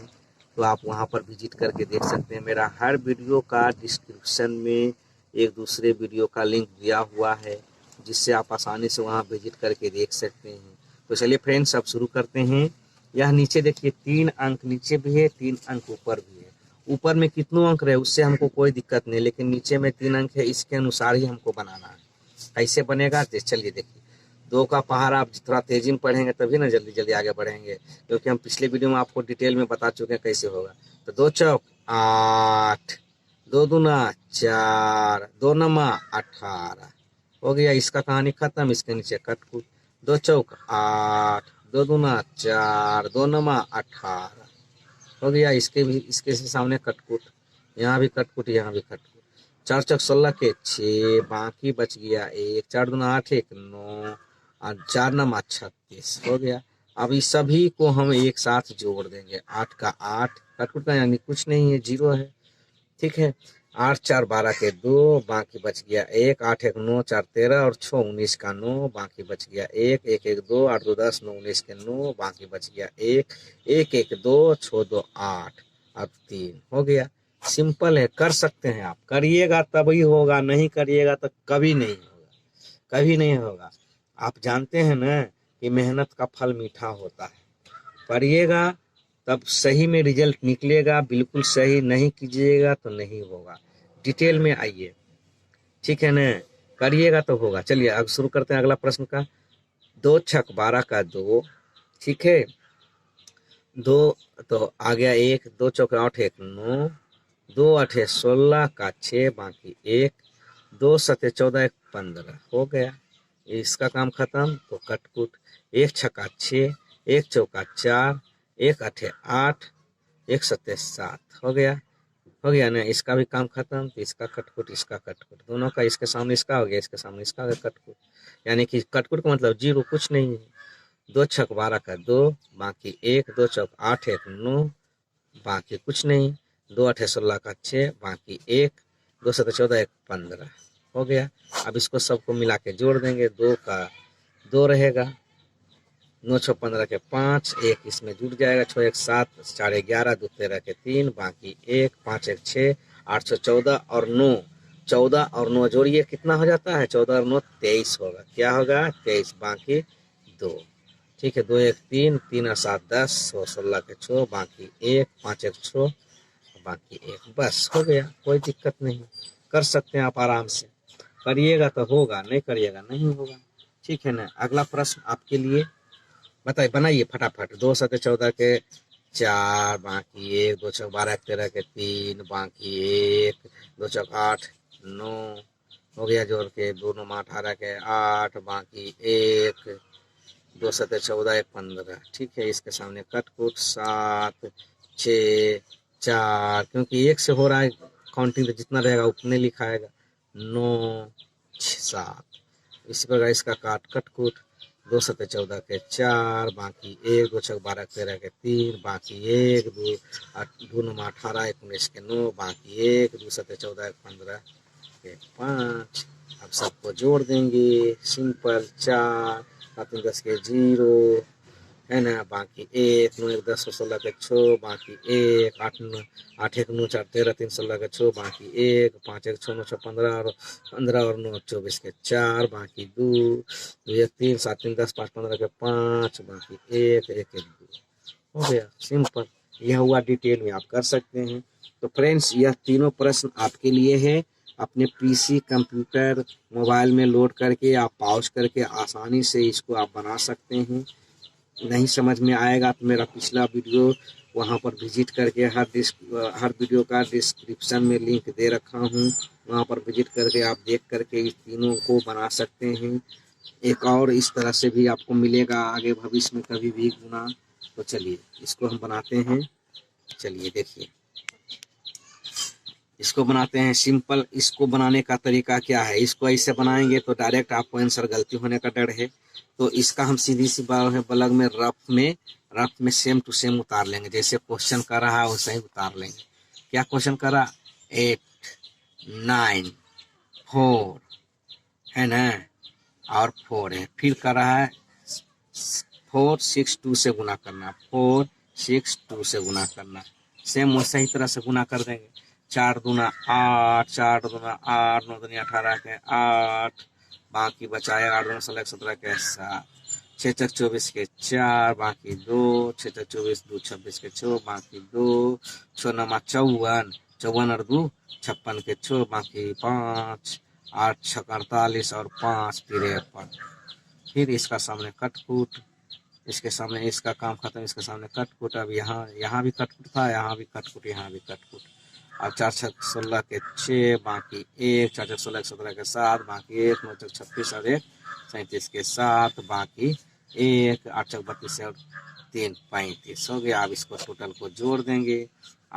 तो आप वहां पर विजिट करके देख सकते हैं। मेरा हर वीडियो का डिस्क्रिप्शन में एक दूसरे वीडियो का लिंक दिया हुआ है, जिससे आप आसानी से वहां विजिट करके देख सकते हैं। तो चलिए फ्रेंड्स, अब शुरू करते हैं। यह नीचे देखिए 3 अंक नीचे भी है, 3 अंक ऊपर भी है। ऊपर में कितनों अंक रहे उससे हमको कोई दिक्कत नहीं, लेकिन नीचे में 3 अंक है, इसके अनुसार ही हमको बनाना है। कैसे बनेगा, चलिए देखिए। 2 का पहाड़ आप थोड़ा तेजी में पढ़ेंगे तभी ना जल्दी जल्दी आगे बढ़ेंगे, क्योंकि हम पिछले वीडियो में आपको डिटेल में बता चुके हैं कैसे होगा। तो 2 चौक 8, 2 दूना 4, 2 नमा 18, हो गया। इसका कहानी खत्म। इसके नीचे कटकुट, 2 चौक 8, 2 दूना 4, 2 नमा 18, हो गया। इसके से सामने कटकुट, यहाँ भी कटकुट, यहाँ भी कटकुट। 4 चौक 16 के 6, बाकी बच गया 1, 4 दूना 8, 1 9, और 4 नमा 36, हो गया। अब इस सभी को हम एक साथ जोड़ देंगे। 8 का 8, कटकुट का यानी कुछ नहीं है, जीरो है, ठीक है। 8 4 12 के 2, बाकी बच गया 1, 8 1 9, 4 13, और 6 19 का 9, बाकी बच गया 1, 1 1 2, 8 2 10, 9 19 के 9, बाकी बच गया 1, 1 1 2, 6 2 8, अब 3, हो गया। सिंपल है, कर सकते हैं आप। करिएगा तभी होगा, नहीं करिएगा तो कभी नहीं होगा, कभी नहीं होगा। आप जानते हैं ना कि मेहनत का फल मीठा होता है। करिएगा तब सही में रिजल्ट निकलेगा, बिल्कुल सही नहीं कीजिएगा तो नहीं होगा। डिटेल में आइए, ठीक है ना। करिएगा तो होगा। चलिए अब शुरू करते हैं अगला प्रश्न का। 2 छक 12 का 2, ठीक है। 2 तो आ गया 1, 2 चौक 8 1 9, 2 8 16 का 6, बाकी 1, 2 7 14 1 15, हो गया। इसका काम खत्म। तो कटकुट, 1 छक्का 6, 1 चौका 4, 1 8 8, 1 7 7, हो गया। हो गया ना। इसका भी काम खत्म। तो इसका कटकुट, इसका कटकुट, दोनों का इसके सामने इसका हो गया, इसके सामने इसका हो गया कटकुट, यानी कि कटकुट का मतलब जीरो, कुछ नहीं है। 2 छक 12 का 2, बाकी 1, 2 चौक 8 1 9, बाकी कुछ नहीं। 2 8 16 का 6, बाकी 1, 2 7 14 1 15, हो गया। अब इसको सबको मिला के जोड़ देंगे। 2 का 2 रहेगा, 9 6 15 के 5, 1 इसमें जुड़ जाएगा, 6 1 7, 4 11, 2 13 के 3, बाकी 1, 5 1 6, 8 14 और 9, 14 और 9 जोड़िए, कितना हो जाता है, 14 और 9 23 होगा। क्या होगा, 23, बाकी 2, ठीक है। 2 1 3, 3 और 7 10, 16 के 6, बाकी 1, 5 1 6, बाकी 1, बस हो गया। कोई दिक्कत नहीं, कर सकते हैं आप आराम से। करिएगा तो होगा, नहीं करिएगा नहीं होगा, ठीक है ना। अगला प्रश्न आपके लिए, बताइए, बनाइए फटाफट। 2 7 14 के 4, बाकी 1, 2 6 12 13 के 3, बाकी 1, 2 चौक 8 9, हो गया जोड़ के, 2 9 18 के 8, बाकी 1, 2 7 14, 1 15। ठीक है, इसके सामने कट कुट 7 6 4, क्योंकि 1 से हो रहा है काउंटिंग, तो जितना रहेगा उतने लिखाएगा। 9 7, इसी प्रकार इसका काट कट कुट 2 7 14 के 4, बाकी 1 2 6 12 13 के 3, बाकी 1 2 8 2 9 18 19 के 9, बाकी 1 2 7 14 15 के 5। अब सबको जोड़ देंगे, सिंपल। 4 7 10 के 0 है ना, बाकी 1 9 1 10 16 के 6, बाकी 1 8 9 8 1 9 4 13 3 16 के 6, बाकी 1 5 1 6 9 6 15 और 9 24 के 4, बाकी 2 2 1 3 7 3 10 5 15 के 5, बाकी 1 1 1 2। हो गया, सिंपल। यह हुआ, डिटेल में आप कर सकते हैं। तो फ्रेंड्स, यह तीनों प्रश्न आपके लिए है। अपने पीसी, कंप्यूटर, मोबाइल में लोड करके आप पॉज करके आसानी से इसको आप बना सकते हैं। नहीं समझ में आएगा तो मेरा पिछला वीडियो वहां पर विजिट करके हर वीडियो का डिस्क्रिप्शन में लिंक दे रखा हूं, वहां पर विजिट करके आप देख करके इस तीनों को बना सकते हैं। एक और इस तरह से भी आपको मिलेगा आगे भविष्य में कभी भी गुना। तो चलिए इसको हम बनाते हैं। चलिए देखिए, इसको बनाते हैं सिंपल। इसको बनाने का तरीका क्या है, इसको ऐसे बनाएंगे तो डायरेक्ट आपको आंसर गलती होने का डर है। तो इसका हम सीधी सी बात है, बलग में रफ में सेम टू सेम उतार लेंगे। जैसे क्वेश्चन कर रहा है वैसे ही उतार लेंगे। क्या क्वेश्चन कर रहा, 8 9 4 है ना, और 4 है। फिर कर रहा है 4 6 2 से गुना करना, 4 6 2 से गुना करना। सेम वैसे ही तरह से गुना कर देंगे। 4 दूना 8, 4 दूना 8, 9 दूनी 18 के 8, बाकी बचाए 8 दूना 16 17 के 7, 6 चक 24 के 4, बाकी 2, 6 चक 24 2 26 के 6, बाकी 2, 6 नमा 54, 54 और 2 56 के 6, बाकी 5, 8 6 48 और 5 53। फिर इसका सामने कटकुट, इसके सामने इसका काम खत्म, इसके सामने कटकुट। अब यहाँ भी कटकुट था, यहाँ भी कटकुट, यहाँ भी कटकुट। और 4 6 16 के 6, बाकी 1, 4 6 16 17 के 7, बाकी 1 9 26 और 1 37 के 7, बाकी 1 8 32 और 3 35। हो गया। अब इसको टोटल को जोड़ देंगे।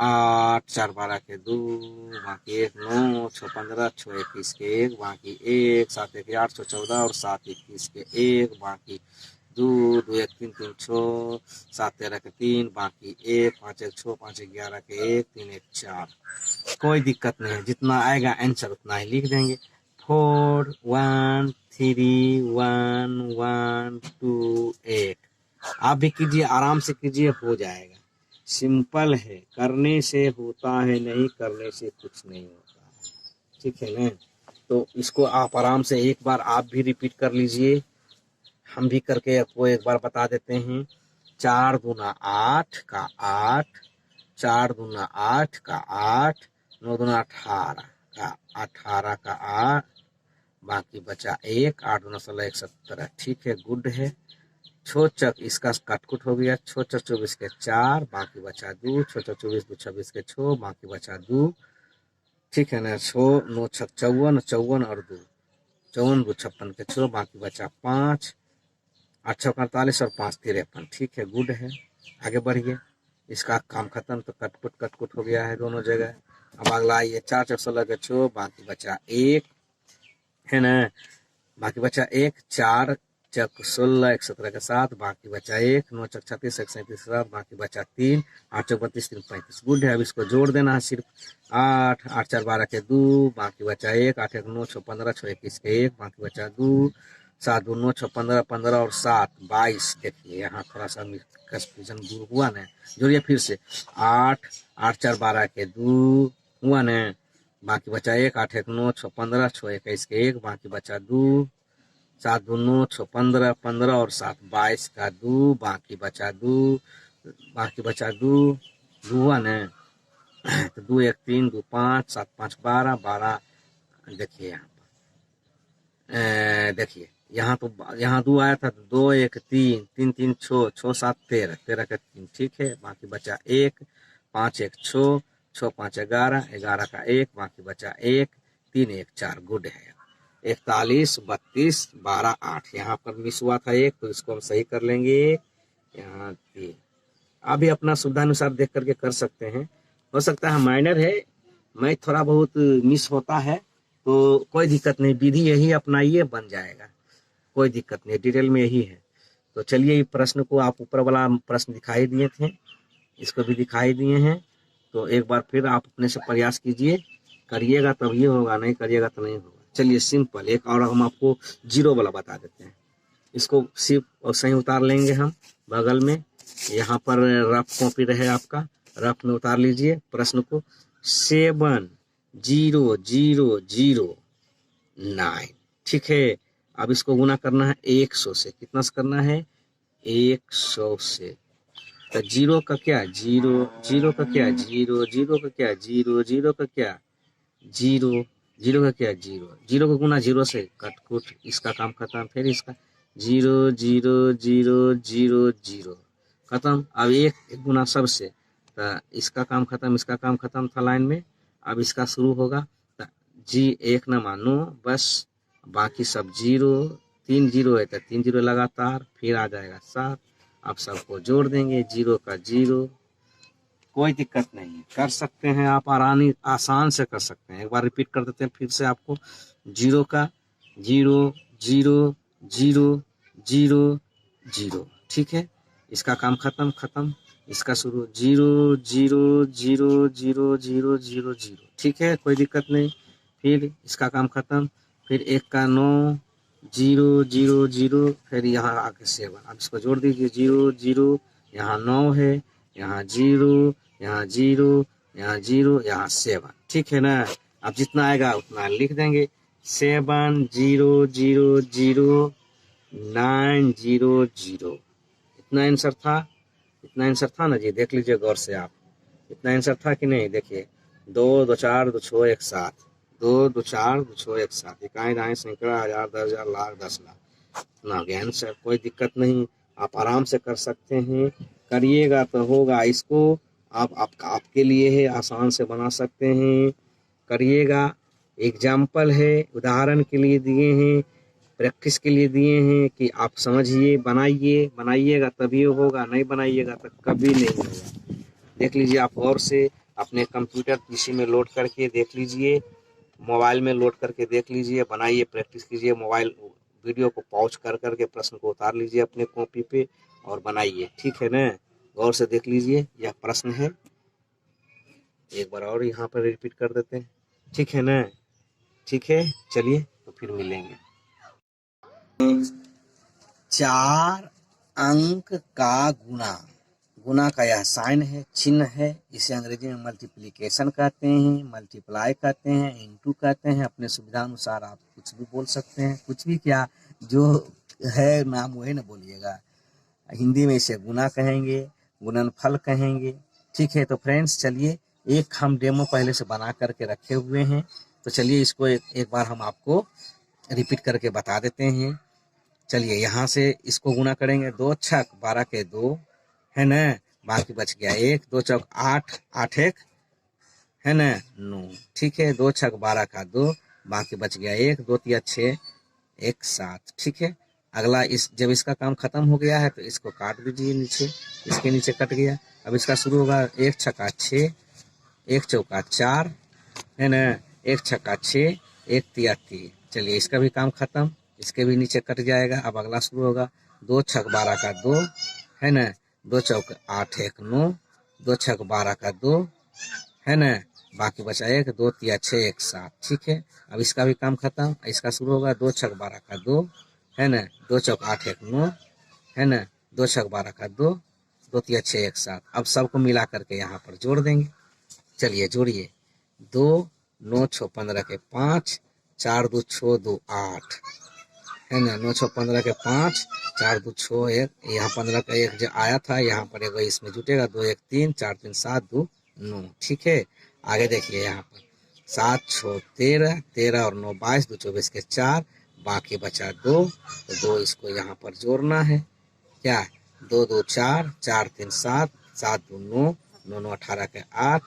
8 4 12 के 2, बाकी 1 9 6 15 6 21 के 1, बाकी 1 7 1 8 6 14 और 7 21 के 1, बाकी 2 2 1 3 3 6 7 13 के 3, बाकी 1 5 1 6 5 1 11 के 1 3 1 4। कोई दिक्कत नहीं है, जितना आएगा आंसर उतना ही लिख देंगे। 4 1 3 1 1 2 8। आप भी कीजिए, आराम से कीजिए, हो जाएगा। सिंपल है, करने से होता है, नहीं करने से कुछ नहीं होता है। ठीक है ना। तो इसको आप आराम से एक बार आप भी रिपीट कर लीजिए, हम भी करके आपको एक बार बता देते हैं। 4 दूना 8 का 8, 4 दूना 8 का 8, 9 दूना 18 का 18 का 8, बाकी बचा 1, 8 दूना 16 17। ठीक है, गुड है। छोचक इसका काटकुट हो गया। छोचक 24 के 4, बाकी बचा 2, छोचक 24 2 26 के 6, बाकी बचा 2। ठीक है ना। 6 9 6 54, 54 और 2 54 2 56 के 6, बाकी बचा 5, 8 6 48 और 5 53। ठीक है, गुड है। आगे बढ़िए, इसका काम खत्म। तो कटकुट हो गया है दोनों जगह। अब अगला आइए, 4 4 16 के 6, बाकी बचा 1 है ना, बाकी बचा 1, 4 चक 16 1 17 के 7, बाकी बचा 1, 9 चक 36 1 37 के 7, बाकी बचा 3, 8 चक 32 3 35। गुड है। अब इसको जोड़ देना है सिर्फ। 8 8 4 12 के 2, बाकी बचा 1, 8 1 9 6 15 6 21 के 1, बाकी बचा 2, 7 2 9 6 15 15 और 7 22। देखिए यहाँ थोड़ा सा कंफ्यूजन हुआ ना, जोड़िए फिर से। 8 8 4 12 के 2 हुआ ना, बाकी बचा 1, 8 1 9 6 15 6 21 के 1, बाकी बचा 2, 7 2 9 6 15 15 और 7 22 का 2, बाकी बचा 2, बाकी बचा 2 हुआ ना। तो 2 1 3 2 5 7 5 12 12। देखिए यहाँ पर, देखिए यहाँ 2 आया था, तो 2 1 3 3 3 6 6 7 13 13 का 3। ठीक है, बाकी बचा 1, 5 1 6 6 5 11 11 का 1, बाकी बचा 1 3 1 4। गुड है। 41, 32, 12, 8 यहाँ पर मिस हुआ था एक, तो इसको हम सही कर लेंगे। यहाँ 3। आप भी अपना सुविधानुसार देख करके कर सकते हैं। हो सकता है माइनर है, मैं थोड़ा बहुत मिस होता है, तो कोई दिक्कत नहीं, विधि यही अपनाइए, बन जाएगा, कोई दिक्कत नहीं, डिटेल में यही है। तो चलिए प्रश्न को, आप ऊपर वाला प्रश्न दिखाई दिए थे, इसको भी दिखाई दिए हैं, तो एक बार फिर आप अपने से प्रयास कीजिए, करिएगा तब ये होगा, नहीं करिएगा तो नहीं होगा। चलिए सिंपल एक और हम आपको जीरो वाला बता देते हैं। इसको सिर्फ और सही उतार लेंगे हम बगल में, यहाँ पर रफ कॉपी रहे आपका, रफ में उतार लीजिए प्रश्न को। 70009, ठीक है। अब इसको गुना करना है 100 से, कितना से करना है, 100 से। तो जीरो का क्या, जीरो, जीरो का क्या, जीरो, जीरो का क्या, जीरो, जीरो का क्या, जीरो, जीरो का क्या, जीरो, जीरो को गुना जीरो से, कट कुट, इसका काम खत्म। फिर इसका zero, zero, zero, zero, zero, खत्म। अब एक गुना सबसे, तो इसका काम खत्म, इसका काम खत्म था लाइन में। अब इसका शुरू होगा, तो जी एक न मानो, बस बाकी सब जीरो, 3 जीरो है तो 3 जीरो लगातार, फिर आ जाएगा 7। अब सबको जोड़ देंगे, जीरो का जीरो, कोई दिक्कत नहीं है, कर सकते हैं आप, आसान से कर सकते हैं। एक बार रिपीट कर देते हैं फिर से आपको, जीरो का zero, zero, zero, zero, zero, ठीक है। इसका काम खत्म, खत्म, इसका शुरू, zero, zero, zero, zero, zero, zero, zero, ठीक है, कोई दिक्कत नहीं। फिर इसका काम खत्म, फिर 1 का 9, जीरो, जीरो, जीरो, फिर यहाँ आके 7। अब इसको जोड़ दीजिए, जीरो, जीरो, यहाँ 9 है, यहाँ जीरो, यहाँ जीरो, यहाँ जीरो, यहाँ 7, ठीक है ना। अब जितना आएगा उतना लिख देंगे, 7000900, इतना आंसर था, इतना आंसर था ना जी, देख लीजिए गौर से आप, इतना आंसर था कि नहीं। देखिए 2 2 4 2 6 1 7, 2 2 4 2 6 1 7, इकाई दाएं सैकड़ा, हजार, 10,000, लाख, 10 लाख, इतना हो गया आंसर, कोई दिक्कत नहीं, आप आराम से कर सकते हैं, करिएगा तो होगा। इसको आपके लिए है, आसान से बना सकते हैं, करिएगा। एग्जाम्पल है, उदाहरण के लिए दिए हैं, प्रैक्टिस के लिए दिए हैं कि आप समझिए, बनाइए, बनाइएगा तभी होगा, नहीं बनाइएगा तो कभी नहीं होगा। देख लीजिए आप गौर से, अपने कंप्यूटर पीसी में लोड करके देख लीजिए, मोबाइल में लोड करके देख लीजिए, बनाइए, प्रैक्टिस कीजिए, मोबाइल वीडियो को पॉज कर करके प्रश्न को उतार लीजिए अपने कॉपी पे और बनाइए, ठीक है ना। गौर से देख लीजिए, यह प्रश्न है, एक बार और यहाँ पर रिपीट कर देते हैं, ठीक है ना। ठीक है, चलिए तो फिर मिलेंगे। 4 अंक का गुना, गुना का यह साइन है, चिन्ह है, इसे अंग्रेजी में मल्टीप्लिकेशन कहते हैं, मल्टीप्लाई कहते हैं, इनटू कहते हैं। अपने सुविधा अनुसार आप कुछ भी बोल सकते हैं, कुछ भी क्या, जो है नाम वही ना बोलिएगा। हिंदी में इसे गुना कहेंगे, गुणनफल कहेंगे, ठीक है। तो फ्रेंड्स चलिए, एक हम डेमो पहले से बना करके रखे हुए हैं, तो चलिए इसको एक बार हम आपको रिपीट करके बता देते हैं। चलिए यहाँ से इसको गुना करेंगे, 2 छक 12 के 2, है ना, बाकी बच गया 1, 2 चौक 8, 8 1, है ना, 9, ठीक है। 2 छक 12 का 2, बाकी बच गया 1, 2 तिया 6, 1 7, ठीक है। अगला जब इसका काम खत्म हो गया है तो इसको काट दीजिए नीचे, इसके नीचे कट गया। अब इसका शुरू होगा, 1 छक्का 6, 1 चौका 4, है ना, 1 छक्का 6, 1 तिया 3, चलिए इसका भी काम खत्म, इसके भी नीचे कट जाएगा। अब अगला शुरू होगा, 2 छक 12 का 2, है ना, 2 चौक 8 1 9, 2 छक 12 का 2, है ना, बाकी बचा 1, 2 तिया 6 1 7, ठीक है। अब इसका भी काम खत्म, इसका शुरू होगा, 2 छक 12 का 2, है ना, 2 चौक 8 1 9, है ना, 2 छक 12 का 2, 2 तिया 6 1 7। अब सबको मिला करके यहाँ पर जोड़ देंगे, चलिए जोड़िए, 2 9 6 15 के 5, 4 2 6 2 8, है ना, 9 6 15 के 5, 4 2 6 1, यहाँ 15 का 1 जो आया था यहाँ पर एक इसमें जुटेगा, 2 1 3, 4 3 7 2 9, ठीक है। आगे देखिए यहाँ पर 7 6 13, 13 और 9 22, 2 24 के 4, बाकी बचा 2, तो 2 इसको यहाँ पर जोड़ना है, क्या, 2 2 4, 4 3 7, 7 2 9, 9 9 18 के 8,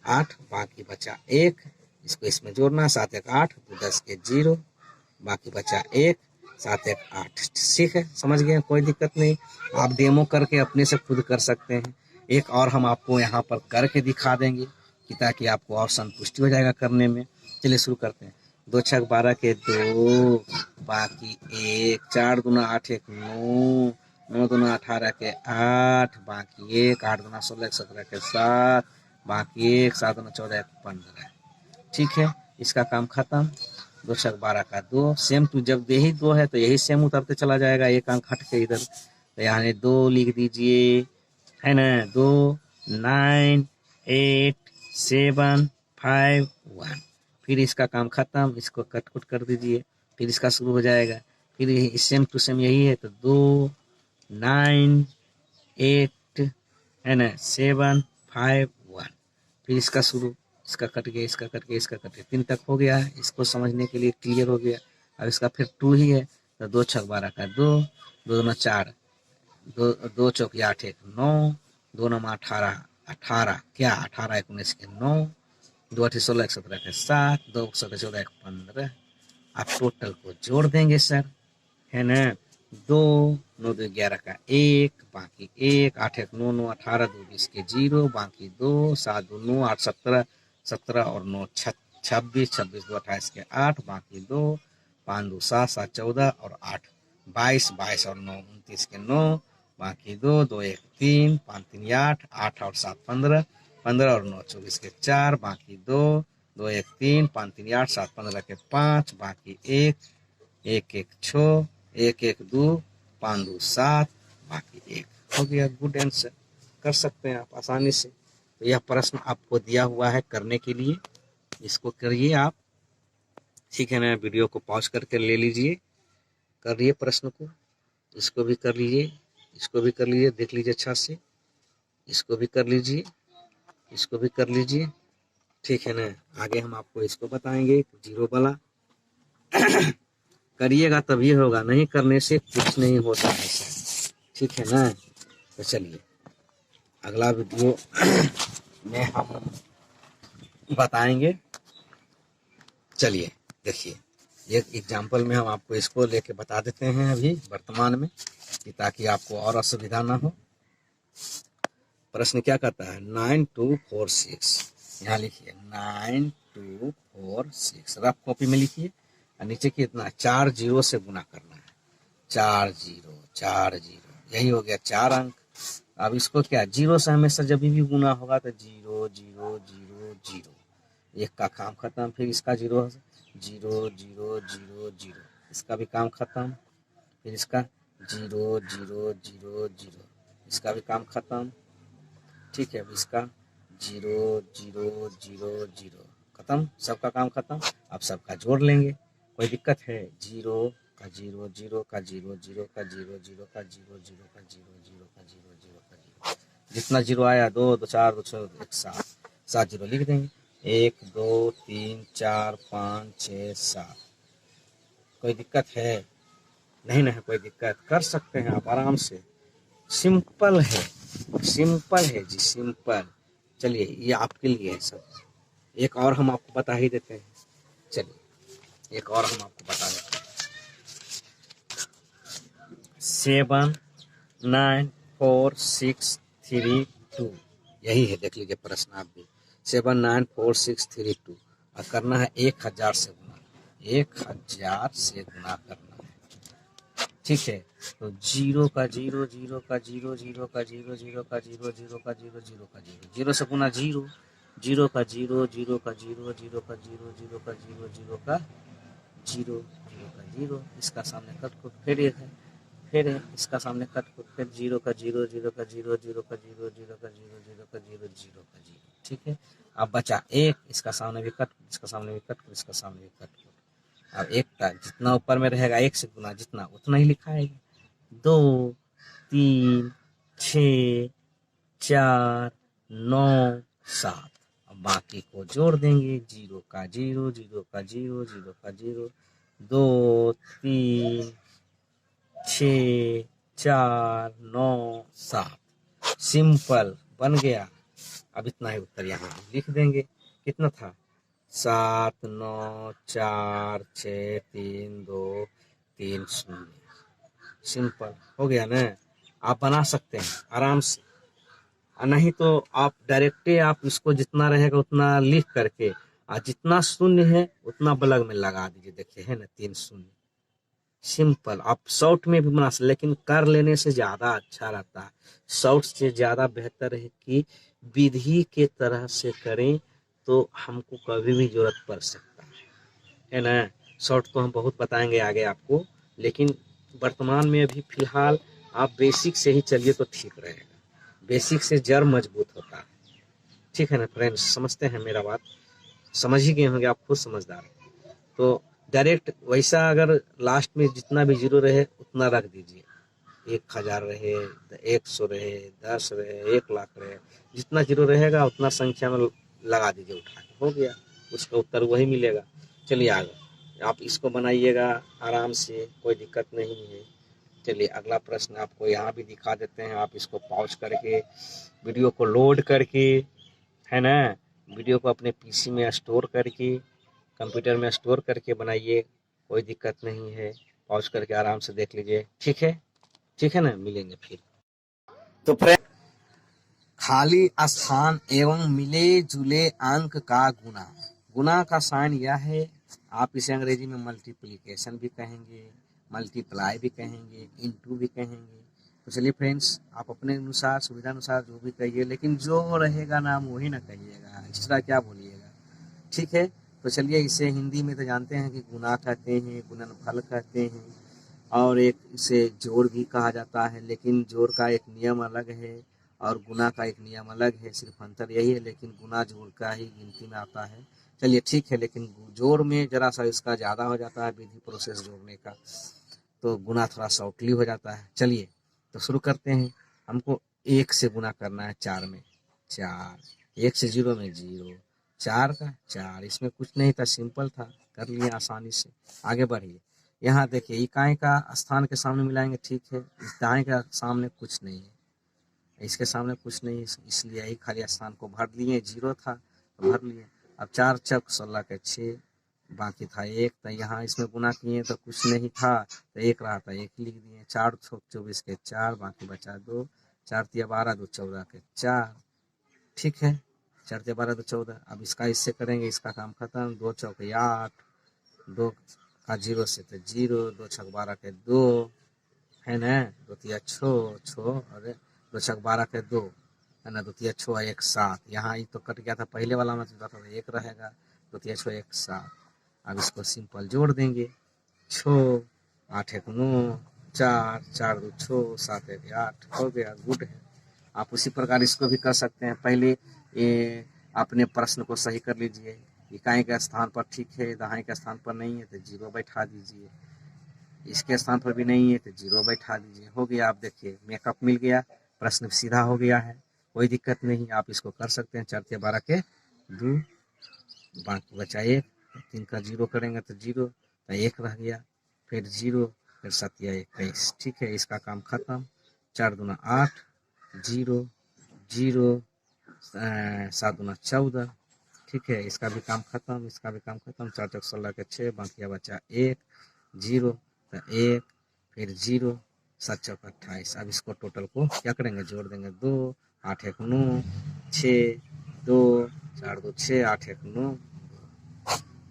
8, बाकी बचा 1, इसको इसमें जोड़ना, 7 1 8, 2 10 के 0, बाकी बचा 1, 7 1 8। ठीक है, समझ गए, कोई दिक्कत नहीं। आप डेमो करके अपने से खुद कर सकते हैं। एक और हम आपको यहाँ पर करके दिखा देंगे कि ताकि आपको और संतुष्टि हो जाएगा करने में। चलिए शुरू करते हैं। 2 छक 12 के 2, बाकी 1, 4 दूना 8 1 9, 9 दूना 18 के 8, बाकी 1, 8 दूना 16 17 के 7, बाकी 1, 7 दूना 14 1 15। ठीक है, इसका काम खत्म। 2 छक 12 का 2, सेम टू, जब यही 2 है तो यही सेम उतरते चला जाएगा, एक अंक हट के इधर, तो यहाँ 2 लिख दीजिए, है ना। 2 9 8 7 5 1। फिर इसका काम खत्म, इसको कट कुट कर दीजिए, फिर इसका शुरू हो जाएगा। फिर सेम टू सेम यही है, तो 2 9 8, है ना, 7 5 1। फिर इसका शुरू, इसका कट गया, इसका कट गया, इसका कट गया, 3 तक हो गया है। इसको समझने के लिए क्लियर हो गया। अब इसका फिर 2 ही है, तो 2 छक 12 का 2, 2 दूना 4, 2 चौक 8 1 9, 2 9 18 18 क्या 18 19 के 9, 2 8 16 17 के 7, 2 17 14 15। आप टोटल को जोड़ देंगे सर, है ना। 2 9 2 11 का 1, बाकी 1, 8 1 9 9 18, 2 20 के 0, बाकी 2, 7 2 9 8 17 17 और 9 26, 26 2 28 के 8, बाकी 2, 5 2 7 7 14 और 8 22, 22 और 9 29 के 9, बाकी 2, 2 1 3, 5 3 8, 8 और 7 15, 15 और 9 24 के 4, बाकी 2, 2 1 3, 5 3 8 7 15 के 5, बाकी 1, 1 1 6, 1 1 2, 5 2 7, बाकी 1। हो गया, गुड आंसर। कर सकते हैं आप आसानी से। तो यह प्रश्न आपको दिया हुआ है करने के लिए, इसको करिए आप। ठीक है ना, वीडियो को पॉज करके ले लीजिए, कर लिए प्रश्न को, इसको भी कर लीजिए, इसको भी कर लीजिए, देख लीजिए अच्छा से, इसको भी कर लीजिए, इसको भी कर लीजिए। ठीक है ना, आगे हम आपको इसको बताएंगे जीरो वाला। करिएगा तभी होगा, नहीं करने से कुछ नहीं होता है सर। ठीक है ना, तो चलिए अगला वीडियो में हम बताएंगे। चलिए देखिए, एक एग्जाम्पल में हम आपको इसको लेके बता देते हैं अभी वर्तमान में, कि ताकि आपको और असुविधा ना हो। प्रश्न क्या कहता है, 9 2 4 6, यहाँ लिखिए 9 2 4 6, रफ कॉपी में लिखिए, और नीचे कितना 4 0 से गुना करना है, 4 0 4 0, यही हो गया 4 अंक। अब इसको क्या, 0 से हमेशा जब भी गुना होगा तो 0 0 0 0, एक का काम खत्म। फिर इसका 0 0 0 0 0, इसका भी काम खत्म। फिर इसका 0 0 0 0, इसका भी काम खत्म। ठीक है, अब इसका 0 0 0 0 खत्म, सबका काम खत्म। अब सबका जोड़ लेंगे, कोई दिक्कत है। 0 का 0 0 का 0 0 का 0 0 का 0 0 का 0 0 का 0 0 का 0, जितना 0 आया 2 2 4 2 6 1 7, 7 0 लिख देंगे। 1 2 3 4 5 6 7, कोई दिक्कत है? नहीं ना है कोई दिक्कत, कर सकते हैं आप आराम से, सिंपल है, सिंपल है जी, सिंपल। चलिए ये आपके लिए है सब। एक और हम आपको बता ही देते हैं, चलिए एक और हम आपको बता देते हैं। 7 9 4 6 3 2, यही है, देख लीजिए प्रश्न आप भी। 7 9 4 6 3 2, और करना है 1000 से गुना, 1000 से गुना करना है। ठीक है, तो 0 का 0 0 का 0 0 का 0 0 का 0 0 का 0 0 का 0, 0 से गुना 0, 0 का 0 0 का 0 0 का 0 0 का 0 0 का 0 0 का 0, इसका सामने कट कुट, फिर एक है, फिर है इसका सामने कट कुट, फिर 0 का 0 0 का 0 0 का 0 0 का 0 0 का 0 0 का 0। ठीक है, अब बचा 1, इसका सामने भी कट, इसका सामने भी कट, इसका सामने भी कट। अब एक का जितना ऊपर में रहेगा 1 से गुना जितना उतना ही लिखाएगा। 2 3 6 4 9 7, अब बाकी को जोड़ देंगे। 0 का 0 0 का 0 0 का 0, 2 3 6 4 9 7, सिंपल बन गया। अब इतना ही उत्तर यहाँ लिख देंगे। कितना था, 7 9 4 6 3 2 3 0। सिंपल हो गया ना। आप बना सकते हैं आराम से, और नहीं तो आप डायरेक्ट आप इसको जितना रहेगा उतना लिख करके और जितना शून्य है उतना बलग में लगा दीजिए। देखिए है ना 3 शून्य। सिंपल। आप शॉर्ट में भी बना सकते, लेकिन कर लेने से ज्यादा अच्छा रहता है। शॉर्ट से ज्यादा बेहतर है कि विधि के तरह से करें, तो हमको कभी भी जरूरत पड़ सकता है ना। शॉर्ट तो हम बहुत बताएंगे आगे आपको, लेकिन वर्तमान में अभी फिलहाल आप बेसिक से ही चलिए तो ठीक रहेगा। बेसिक से जड़ मजबूत होता है। ठीक है ना फ्रेंड्स, समझते हैं मेरा बात? समझ ही गए होंगे, आप खुद समझदार हैं। तो डायरेक्ट वैसा अगर लास्ट में जितना भी जीरो रहे उतना रख दीजिए। 1000 रहे, 100 रहे, 10 रहे, 1 लाख रहे, जितना जीरो रहेगा उतना संख्या में लगा दीजिए उठा के, हो गया। उसका उत्तर वही मिलेगा। चलिए आगे आप इसको बनाइएगा आराम से, कोई दिक्कत नहीं है। चलिए अगला प्रश्न आपको यहाँ भी दिखा देते हैं। आप इसको पॉज करके वीडियो को लोड करके, है ना, वीडियो को अपने पीसी में स्टोर करके, कंप्यूटर में स्टोर करके बनाइए, कोई दिक्कत नहीं है। पॉज करके आराम से देख लीजिए। ठीक है, ठीक है ना, मिलेंगे फिर। तो फ्रेंड, खाली स्थान एवं मिले जुले अंक का गुना। गुना का साइन यह है, आप इसे अंग्रेजी में मल्टीप्लिकेशन भी कहेंगे, मल्टीप्लाई भी कहेंगे, इनटू भी कहेंगे। तो चलिए फ्रेंड्स, आप अपने अनुसार सुविधा अनुसार जो भी कहिए, लेकिन जो रहेगा नाम वही ना कहिएगा, एक्स्ट्रा क्या बोलिएगा। ठीक है। तो चलिए, इसे हिंदी में तो जानते हैं कि गुना कहते हैं, गुणनफल कहते हैं, और एक इसे जोड़ भी कहा जाता है। लेकिन जोड़ का एक नियम अलग है और गुना का एक नियम अलग है, सिर्फ अंतर यही है। लेकिन गुना जोड़ का ही गिनती में आता है। चलिए ठीक है, लेकिन जोड़ में जरा सा इसका ज़्यादा हो जाता है विधि प्रोसेस जोड़ने का, तो गुना थोड़ा शॉर्टली हो जाता है। चलिए तो शुरू करते हैं। हमको 1 से गुना करना है 4 में, 4, 1 से 0 में 0, 4 का 4, इसमें कुछ नहीं था, सिंपल था, कर लिए आसानी से। आगे बढ़िए। यहाँ देखिए, इकाई का स्थान के सामने मिलाएंगे, ठीक है। दाएं का सामने कुछ नहीं है, इसके सामने कुछ नहीं है, इसलिए यही खाली स्थान को भर लिए। 0 था तो भर लिए। अब 4 चौक 16 के 6, बाकी था 1, तो यहाँ इसमें गुना किए तो कुछ नहीं था, तो 1 रहा था 1 लिख दिए। 4 चौक 24 के 4, बाकी बचा 2, 4 तिया 12, 2 14 के 4। ठीक है, 4 तिया 12, 2 14। अब इसका इससे करेंगे, इसका काम खत्म। 2 चौक 8, 2 का 0 से तो 0, 2 छक 12 के 2, है ना, 2 तिया 6, 6, अरे 2 छक 12 के 2, है ना, 2 तिया 6, 1 7। यहाँ ये तो कट गया था पहले वाला में, तो 1 रहेगा, 2 तिया 6, 1 7। अब इसको सिंपल जोड़ देंगे। 6, 8 1 9, 4, 4 2 6, 7 1 8, हो गया। गुड है। आप उसी प्रकार इसको भी कर सकते हैं। पहले ये अपने प्रश्न को सही कर लीजिए। इकाई के स्थान पर ठीक है, दहाई के स्थान पर नहीं है तो 0 बैठा दीजिए, इसके स्थान पर भी नहीं है तो 0 बैठा दीजिए, हो गया। आप देखिए मेकअप मिल गया, प्रश्न सीधा हो गया है, कोई दिक्कत नहीं, आप इसको कर सकते हैं। 4 तिया 12 के 2, बाकी बचा 1, 3 का 0 करेंगे तो 0, तो 1 रह गया, फिर 0, फिर 7 या 21। ठीक है, इसका काम खत्म। 4 दूना 8, 0 0, 7 दूना 14। ठीक है, इसका भी काम खत्म, इसका भी काम खत्म। 4 चौक 16 के 6, बाकी बचा 1, 0, तो 1, फिर 0, 7 चौक 28। अब इसको टोटल को क्या करेंगे, जोड़ देंगे। 2, 8 1 9, 6, 2, 4 2 6, 8 1 9।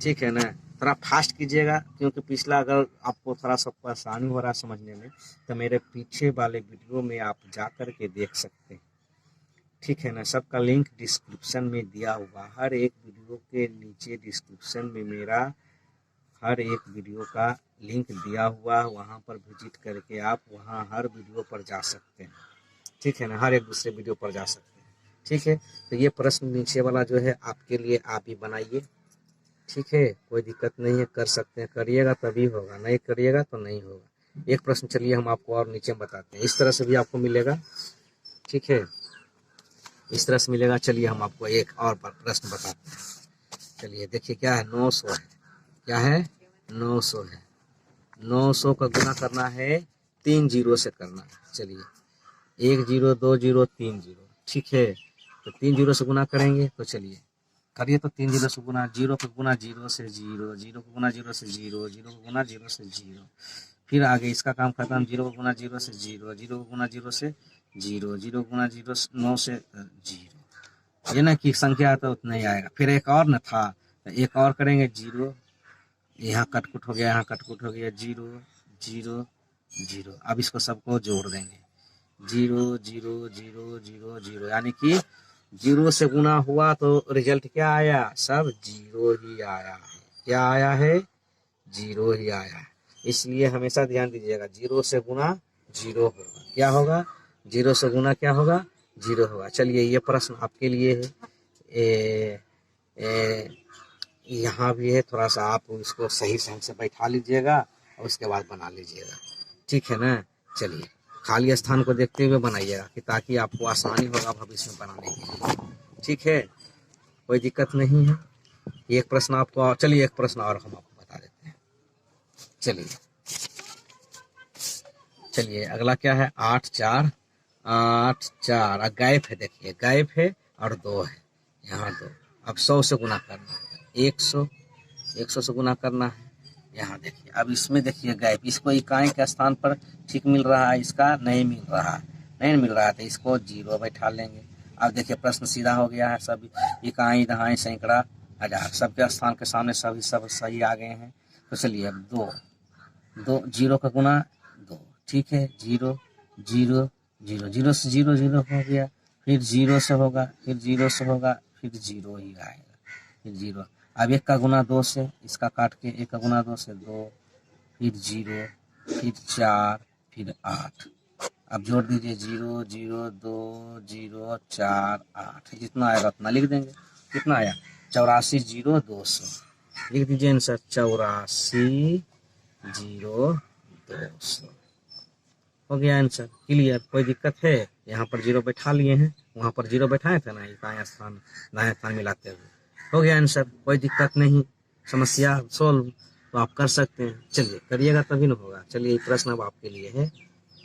ठीक है ना। थोड़ा फास्ट कीजिएगा, क्योंकि पिछला अगर आपको थोड़ा सा परेशानी हो रहा है समझने में, तो मेरे पीछे वाले वीडियो में आप जा कर के देख सकते हैं। ठीक है ना, सबका लिंक डिस्क्रिप्शन में दिया हुआ, हर एक वीडियो के नीचे डिस्क्रिप्शन में मेरा हर एक वीडियो का लिंक दिया हुआ, वहाँ पर विजिट करके आप वहाँ हर वीडियो पर जा सकते हैं। ठीक है ना, हर एक दूसरे वीडियो पर जा सकते हैं। ठीक है, तो ये प्रश्न नीचे वाला जो है आपके लिए आप ही बनाइए। ठीक है, कोई दिक्कत नहीं है, कर सकते हैं, करिएगा तभी होगा, नहीं करिएगा तो नहीं होगा। एक प्रश्न चलिए हम आपको और नीचे बताते हैं, इस तरह से भी आपको मिलेगा। ठीक है, इस तरह से मिलेगा। चलिए हम आपको एक और प्रश्न बताते हैं। चलिए देखिए क्या है, 900 है, क्या है, 900 है। 900 का गुना करना है 3 0 से करना है। चलिए 1 0 2 0 3 0। ठीक है, तो 3 0 से गुना करेंगे, तो चलिए करिए तो 3 जीरो से गुना, जीरो को गुना जीरो से जीरो, जीरो को गुना जीरो से जीरो, जीरो को गुना जीरो से जीरो, फिर आगे इसका काम खत्म, जीरो को गुना जीरो से जीरो, जीरो को गुना जीरो से जीरो, जीरो को गुना जीरो 9 से जीरो, ये ना कि संख्या तो उतना ही आएगा। फिर एक और न था, तो एक और करेंगे, जीरो यहाँ कटकुट हो गया, यहाँ कटकुट हो गया, जीरो जीरो जीरो। अब इसको सबको जोड़ देंगे, zero zero zero zero zero, यानी कि जीरो से गुना हुआ तो रिजल्ट क्या आया, सब जीरो ही आया है। क्या आया है, जीरो ही आया है। इसलिए हमेशा ध्यान दीजिएगा, जीरो से गुना जीरो होगा, क्या होगा, जीरो से गुना क्या होगा, जीरो होगा। चलिए ये प्रश्न आपके लिए है, यहाँ भी है, थोड़ा सा आप इसको सही ढंग से बैठा लीजिएगा और उसके बाद बना लीजिएगा, ठीक है ना। चलिए खाली स्थान को देखते हुए बनाइएगा कि ताकि आपको आसानी होगा भविष्य में बनाने के लिए, ठीक है, कोई दिक्कत नहीं है। एक प्रश्न आपको, चलिए एक प्रश्न और हम आपको बता देते हैं। चलिए अगला क्या है, 8 4 8 4, गैप है, देखिए गैप है और 2 है, यहाँ 2। अब 100 से गुना करना है, 100 से गुना करना है, यहाँ देखिए। अब इसमें देखिए गैप, इसको इकाई के स्थान पर ठीक मिल रहा है, इसका नहीं मिल रहा है, तो इसको जीरो बैठा लेंगे। अब देखिए प्रश्न सीधा हो गया है, सब इकाई दहाई सैकड़ा हजार सबके स्थान के सामने सभी सब सही आ गए हैं। तो चलिए अब 2 जीरो का गुना 2, ठीक है, जीरो जीरो जीरो, जीरो से जीरो जीरो हो गया, फिर जीरो से होगा, फिर जीरो से होगा, फिर जीरो ही आएगा, फिर जीरो। अब 1 का गुना 2 से, इसका काट के 1 का गुना 2 से 2, फिर जीरो, फिर 4, फिर 8। अब जोड़ दीजिए, 0 0 2 0 4 8, जितना आएगा उतना लिख देंगे। कितना आया, 84 0 200, लिख दीजिए आंसर 84 0 200, हो गया आंसर। क्लियर, कोई दिक्कत है, यहाँ पर जीरो बैठा लिए हैं, वहाँ पर जीरो बैठाए थे ना, दाएं स्थान दाएं स्थान मिलाते हुए, हो गया आंसर, कोई दिक्कत नहीं। समस्या सोल्व तो आप कर सकते हैं। चलिए करिएगा तभी ना होगा। चलिए प्रश्न अब आपके लिए है,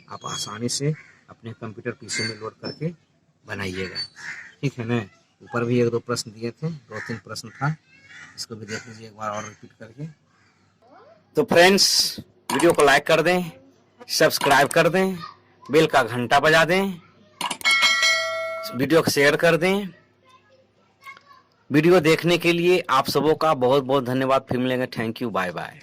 आप आसानी से अपने कंप्यूटर पीसी में लोड करके बनाइएगा, ठीक है ना। ऊपर भी 1 2 प्रश्न दिए थे, 2 3 प्रश्न था, इसको भी देख लीजिए एक बार और रिपीट करके। तो फ्रेंड्स वीडियो को लाइक कर दें, सब्सक्राइब कर दें, बेल का घंटा बजा दें, वीडियो को शेयर कर दें। वीडियो देखने के लिए आप सबों का बहुत बहुत धन्यवाद। फिर मिलेंगे, थैंक यू, बाय बाय।